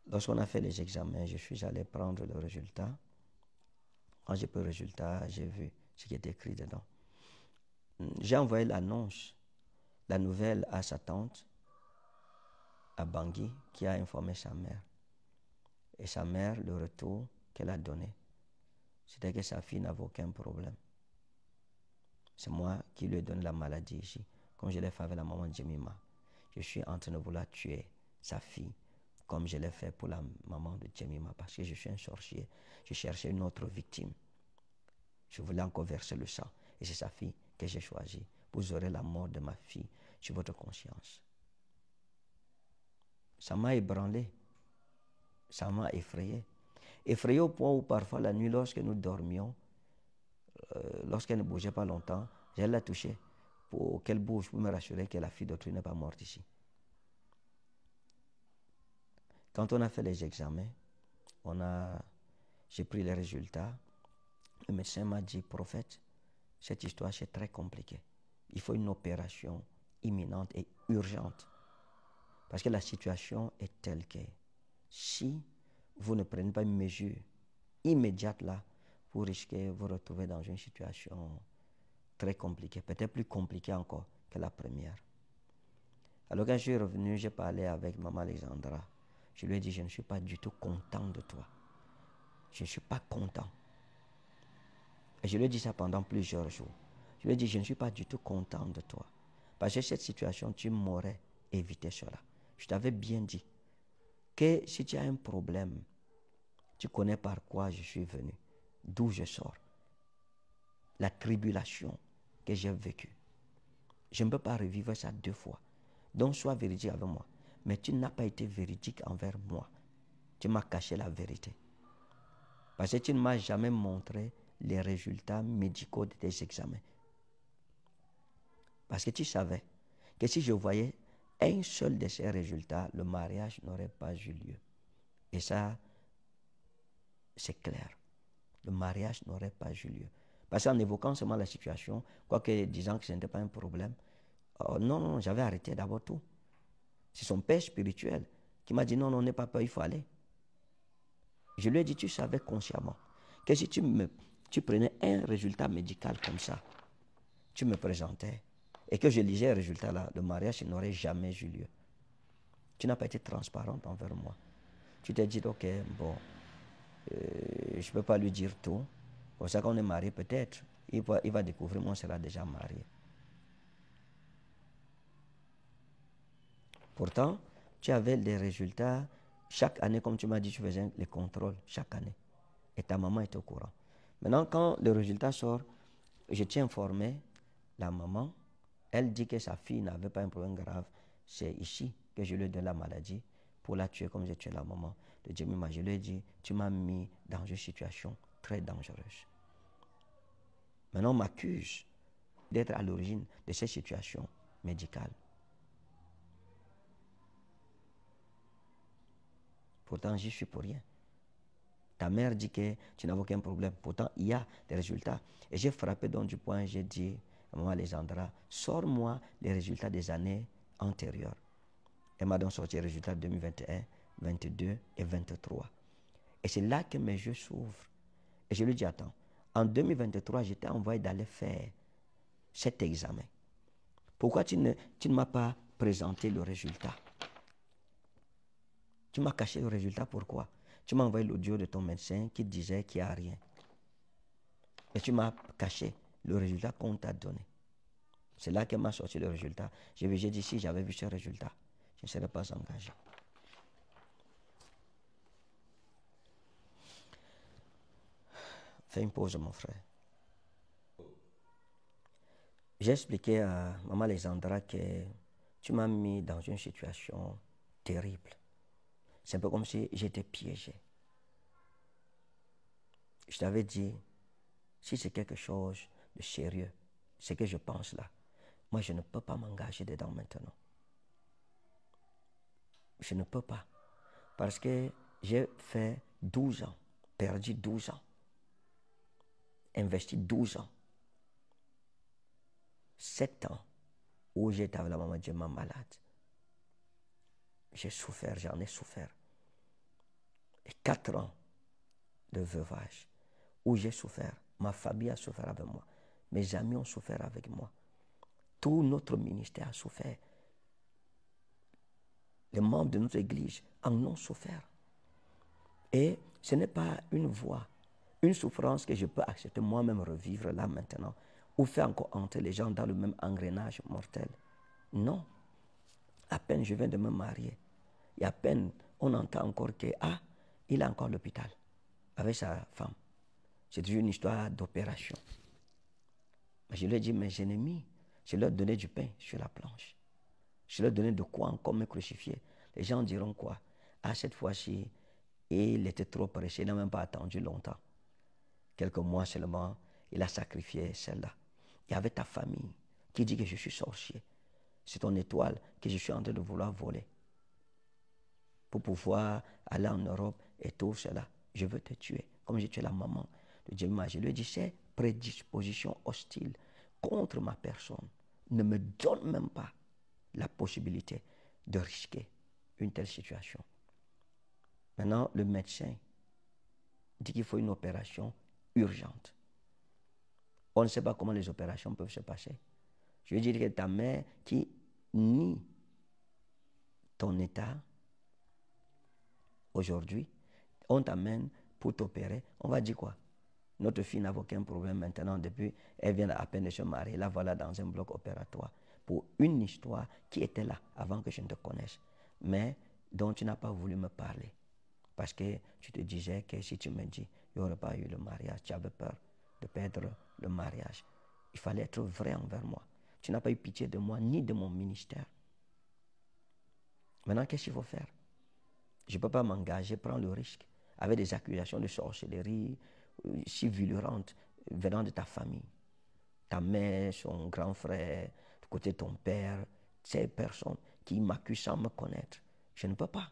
Lorsqu'on a fait les examens, je suis allé prendre le résultat. Quand j'ai pris le résultat, j'ai vu ce qui était écrit dedans. J'ai envoyé l'annonce, la nouvelle à sa tante, à Bangui, qui a informé sa mère. Et sa mère, le retour qu'elle a donné, c'était que sa fille n'avait aucun problème. C'est moi qui lui ai donné la maladie ici, comme je l'ai fait avec la maman de Jemima. Je suis en train de vouloir tuer sa fille, comme je l'ai fait pour la maman de Jemima, parce que je suis un sorcier. Je cherchais une autre victime. Je voulais encore verser le sang. Et c'est sa fille que j'ai choisie. Vous aurez la mort de ma fille sur votre conscience. Ça m'a ébranlé. Ça m'a effrayé. effrayée au point où parfois la nuit, lorsque nous dormions, lorsqu'elle ne bougeait pas longtemps, j'allais la toucher pour qu'elle bouge, pour me rassurer que la fille d'autrui n'est pas morte ici. Quand on a fait les examens, j'ai pris les résultats. Le médecin m'a dit, prophète, cette histoire c'est très compliqué. Il faut une opération imminente et urgente. Parce que la situation est telle que si vous ne prenez pas une mesure immédiate là, vous risquez de vous retrouver dans une situation très compliquée, peut-être plus compliquée encore que la première. Alors quand je suis revenu, j'ai parlé avec maman Alexandra. Je lui ai dit, je ne suis pas du tout content de toi. Je ne suis pas content. Et je lui ai dit ça pendant plusieurs jours. Je lui ai dit, je ne suis pas du tout content de toi. Parce que cette situation, tu m'aurais évité cela. Je t'avais bien dit que si tu as un problème, tu connais par quoi je suis venu, d'où je sors, la tribulation que j'ai vécue. Je ne peux pas revivre ça 2 fois. Donc sois véridique avec moi. Mais tu n'as pas été véridique envers moi. Tu m'as caché la vérité. Parce que tu ne m'as jamais montré les résultats médicaux de tes examens. Parce que tu savais que si je voyais un seul de ces résultats, le mariage n'aurait pas eu lieu. Et ça, c'est clair. Le mariage n'aurait pas eu lieu. Parce qu'en évoquant seulement la situation, quoique disant que ce n'était pas un problème, non, j'avais arrêté d'abord tout. C'est son père spirituel qui m'a dit, non, n'aie pas peur, il faut aller. Je lui ai dit, tu savais consciemment que si tu prenais un résultat médical comme ça, tu me présentais, et que je lisais le résultat là, le mariage n'aurait jamais eu lieu. Tu n'as pas été transparente envers moi. Tu t'es dit, ok, bon, je ne peux pas lui dire tout. Pour ça qu'on est marié, peut-être, il va découvrir, moi, on sera déjà marié. Pourtant, tu avais des résultats. Chaque année, comme tu m'as dit, tu faisais les contrôles chaque année. Et ta maman est au courant. Maintenant, quand le résultat sort, je tiens informé la maman. Elle dit que sa fille n'avait pas un problème grave. C'est ici que je lui donne la maladie pour la tuer comme j'ai tué la maman de Jemima. Je lui ai dit, tu m'as mis dans une situation très dangereuse. Maintenant, on m'accuse d'être à l'origine de cette situation médicale. Pourtant, j'y suis pour rien. Ta mère dit que tu n'as aucun problème. Pourtant, il y a des résultats. Et j'ai frappé donc du poing, j'ai dit à maman Alexandra, sors-moi les résultats des années antérieures. Elle m'a donc sorti les résultats de 2021, 2022 et 2023. Et c'est là que mes yeux s'ouvrent. Et je lui dis, attends, en 2023, j'étais envoyé d'aller faire cet examen. Pourquoi tu ne m'as pas présenté le résultat? Tu m'as caché le résultat, pourquoi? Tu m'as envoyé l'audio de ton médecin qui disait qu'il n'y a rien. Et tu m'as caché le résultat qu'on t'a donné. C'est là qu'elle m'a sorti le résultat. J'ai dit, si j'avais vu ce résultat, je ne serais pas engagé. Fais une pause, mon frère. J'ai expliqué à maman Alexandra que tu m'as mis dans une situation terrible. C'est un peu comme si j'étais piégé. Je t'avais dit, si c'est quelque chose de sérieux, ce que je pense là, moi je ne peux pas m'engager dedans maintenant. Je ne peux pas. Parce que j'ai fait 12 ans, perdu 12 ans, investi 12 ans, 7 ans où j'étais avec la maman de ma malade. J'ai souffert, j'en ai souffert. Et 4 ans de veuvage où j'ai souffert. Ma famille a souffert avec moi. Mes amis ont souffert avec moi. Tout notre ministère a souffert. Les membres de notre église en ont souffert. Et ce n'est pas une voie, une souffrance que je peux accepter moi-même revivre là maintenant, ou faire encore entrer les gens dans le même engrenage mortel. Non. À peine je viens de me marier. Et à peine on entend encore que, il a encore l'hôpital avec sa femme. C'est toujours une histoire d'opération. Mais je lui ai dit, mes ennemis, je leur donnais du pain sur la planche. Je leur donnais de quoi encore me crucifier. Les gens diront quoi? Cette fois-ci, Et il était trop pressé, il n'a même pas attendu longtemps. Quelques mois seulement, il a sacrifié celle-là. Il y avait ta famille qui dit que je suis sorcier. C'est ton étoile que je suis en train de vouloir voler. Pour pouvoir aller en Europe et tout cela, je veux te tuer. Comme j'ai tué la maman de Jemima, je lui ai dit, ces prédispositions hostiles contre ma personne ne me donnent même pas la possibilité de risquer une telle situation. Maintenant, le médecin dit qu'il faut une opération urgente. On ne sait pas comment les opérations peuvent se passer. Je veux dire que ta mère qui nie ton état, aujourd'hui, on t'amène pour t'opérer, on va dire quoi? Notre fille n'a aucun problème maintenant, depuis, elle vient à peine de se marier, la voilà dans un bloc opératoire, pour une histoire qui était là avant que je ne te connaisse, mais dont tu n'as pas voulu me parler. Parce que tu te disais que si tu me dis, il n'y aurait pas eu le mariage, tu avais peur de perdre le mariage. Il fallait être vrai envers moi. Tu n'as pas eu pitié de moi, ni de mon ministère. Maintenant, qu'est-ce qu'il faut faire? Je ne peux pas m'engager, prendre le risque, avec des accusations de sorcellerie si violentes venant de ta famille. Ta mère, son grand frère, du côté de ton père, ces personnes qui m'accusent sans me connaître. Je ne peux pas.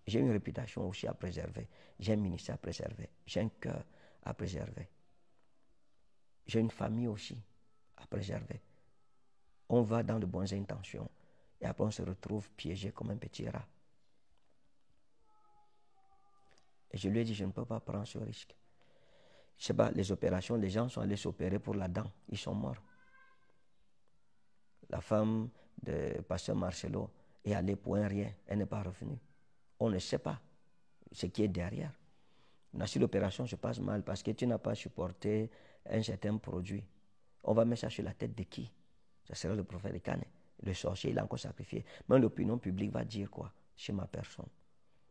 J'ai une réputation aussi à préserver. J'ai un ministère à préserver. J'ai un cœur à préserver. J'ai une famille aussi à préserver. On va dans de bonnes intentions et après on se retrouve piégé comme un petit rat. Et je lui ai dit, je ne peux pas prendre ce risque. Je ne sais pas, les opérations, les gens sont allés s'opérer pour la dent. Ils sont morts. La femme de pasteur Marcelo est allée pour un rien. Elle n'est pas revenue. On ne sait pas ce qui est derrière. Mais si l'opération se passe mal parce que tu n'as pas supporté un certain produit, on va mettre ça sur la tête de qui? Ça sera le prophète de Kane. Le sorcier, il a encore sacrifié. Même l'opinion publique va dire quoi sur ma personne?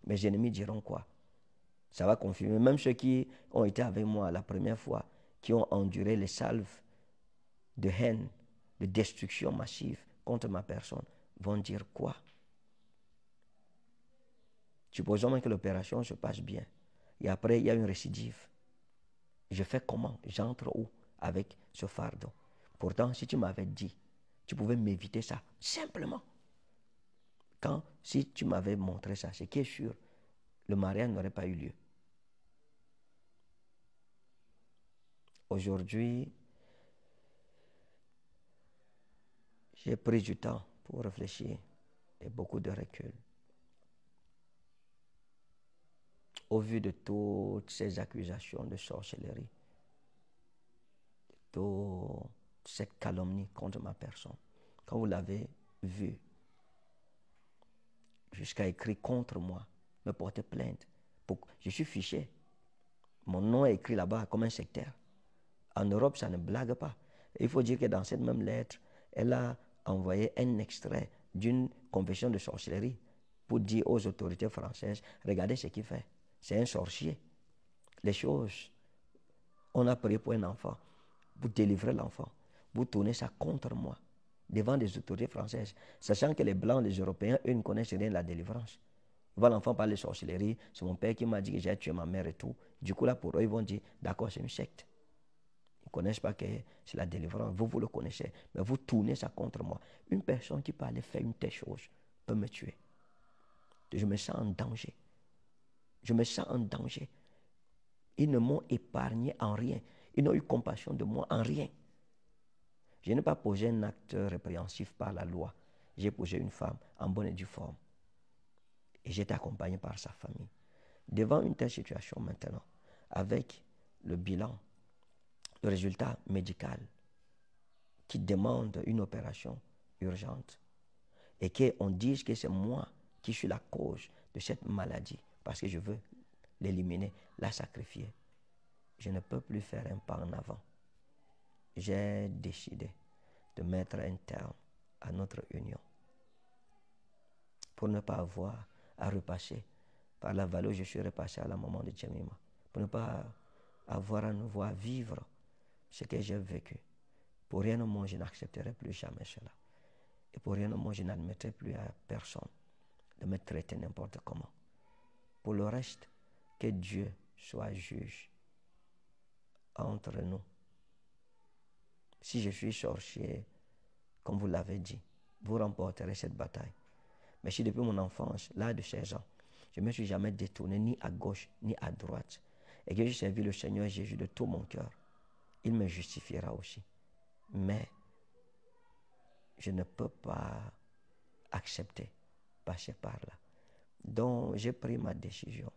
Mes ennemis diront quoi? Ça va confirmer. Même ceux qui ont été avec moi la première fois, qui ont enduré les salves de haine, de destruction massive contre ma personne, vont dire quoi? Supposons même que l'opération se passe bien. Et après, il y a une récidive. Je fais comment? J'entre où avec ce fardeau? Pourtant, si tu m'avais dit, tu pouvais m'éviter ça, simplement. Si tu m'avais montré ça, ce qui est sûr, le mariage n'aurait pas eu lieu. Aujourd'hui, j'ai pris du temps pour réfléchir et beaucoup de recul. Au vu de toutes ces accusations de sorcellerie, de toute cette calomnie contre ma personne, quand vous l'avez vu, jusqu'à écrire contre moi, me porter plainte. Je suis fiché. Mon nom est écrit là-bas comme un sectaire. En Europe, ça ne blague pas. Et il faut dire que dans cette même lettre, elle a envoyé un extrait d'une confession de sorcellerie pour dire aux autorités françaises, regardez ce qu'il fait. C'est un sorcier. Les choses, on a prié pour un enfant, pour délivrer l'enfant. Vous tournez ça contre moi, devant des autorités françaises, sachant que les Blancs, les Européens, eux ne connaissent rien de la délivrance. Voilà, l'enfant parle de sorcellerie, c'est mon père qui m'a dit que j'ai tué ma mère et tout. Du coup, là, pour eux, ils vont dire, d'accord, c'est une secte. Ils ne connaissent pas que c'est la délivrance. Vous le connaissez, mais vous tournez ça contre moi. Une personne qui peut aller faire une telle chose peut me tuer. Je me sens en danger. Je me sens en danger. Ils ne m'ont épargné en rien. Ils n'ont eu compassion de moi en rien. Je n'ai pas posé un acte répréhensif par la loi. J'ai posé une femme en bonne et due forme. Et j'étais accompagné par sa famille. Devant une telle situation maintenant, avec le bilan, le résultat médical qui demande une opération urgente et qu'on dise que c'est moi qui suis la cause de cette maladie parce que je veux l'éliminer, la sacrifier, je ne peux plus faire un pas en avant. J'ai décidé de mettre un terme à notre union pour ne pas avoir à repasser par la vallée où je suis repassé à la maman de Jemima, pour ne pas avoir à nouveau à vivre ce que j'ai vécu. Pour rien au monde, je n'accepterai plus jamais cela. Et pour rien au monde, je n'admettrai plus à personne de me traiter n'importe comment. Pour le reste, que Dieu soit juge entre nous. Si je suis sorcier, comme vous l'avez dit, vous remporterez cette bataille. Mais si depuis mon enfance, l'âge de 16 ans, je ne me suis jamais détourné ni à gauche ni à droite, et que j'ai servi le Seigneur Jésus de tout mon cœur, il me justifiera aussi. Mais je ne peux pas accepter, passer par là. Donc j'ai pris ma décision.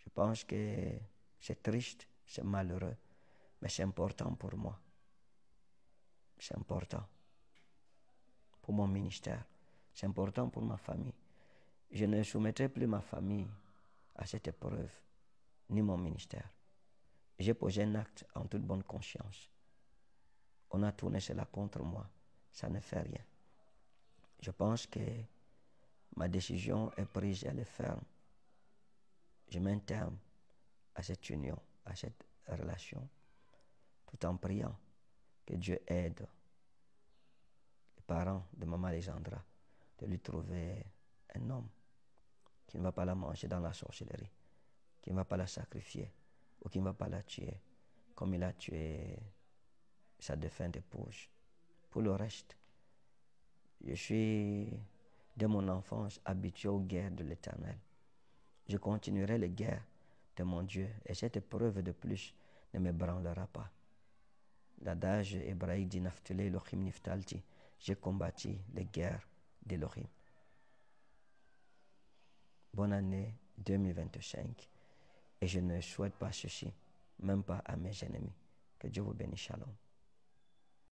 Je pense que c'est triste, c'est malheureux, mais c'est important pour moi. C'est important pour mon ministère. C'est important pour ma famille. Je ne soumettrai plus ma famille à cette épreuve, ni mon ministère. J'ai posé un acte en toute bonne conscience. On a tourné cela contre moi. Ça ne fait rien. Je pense que ma décision est prise et elle est ferme. Je mets un terme à cette union, à cette relation, tout en priant que Dieu aide les parents de Maman Alexandra de lui trouver un homme qui ne va pas la manger dans la sorcellerie, qui ne va pas la sacrifier ou qui ne va pas la tuer comme il a tué sa défunte épouse. Pour le reste, je suis, dès mon enfance, habitué aux guerres de l'Éternel. Je continuerai les guerres de mon Dieu et cette épreuve de plus ne me branlera pas. L'adage hébraïque dit Naftule Elohim Niftalti, j'ai combattu les guerres d'Elohim. Bonne année 2025 et je ne souhaite pas ceci, même pas à mes ennemis. Que Dieu vous bénisse. Shalom.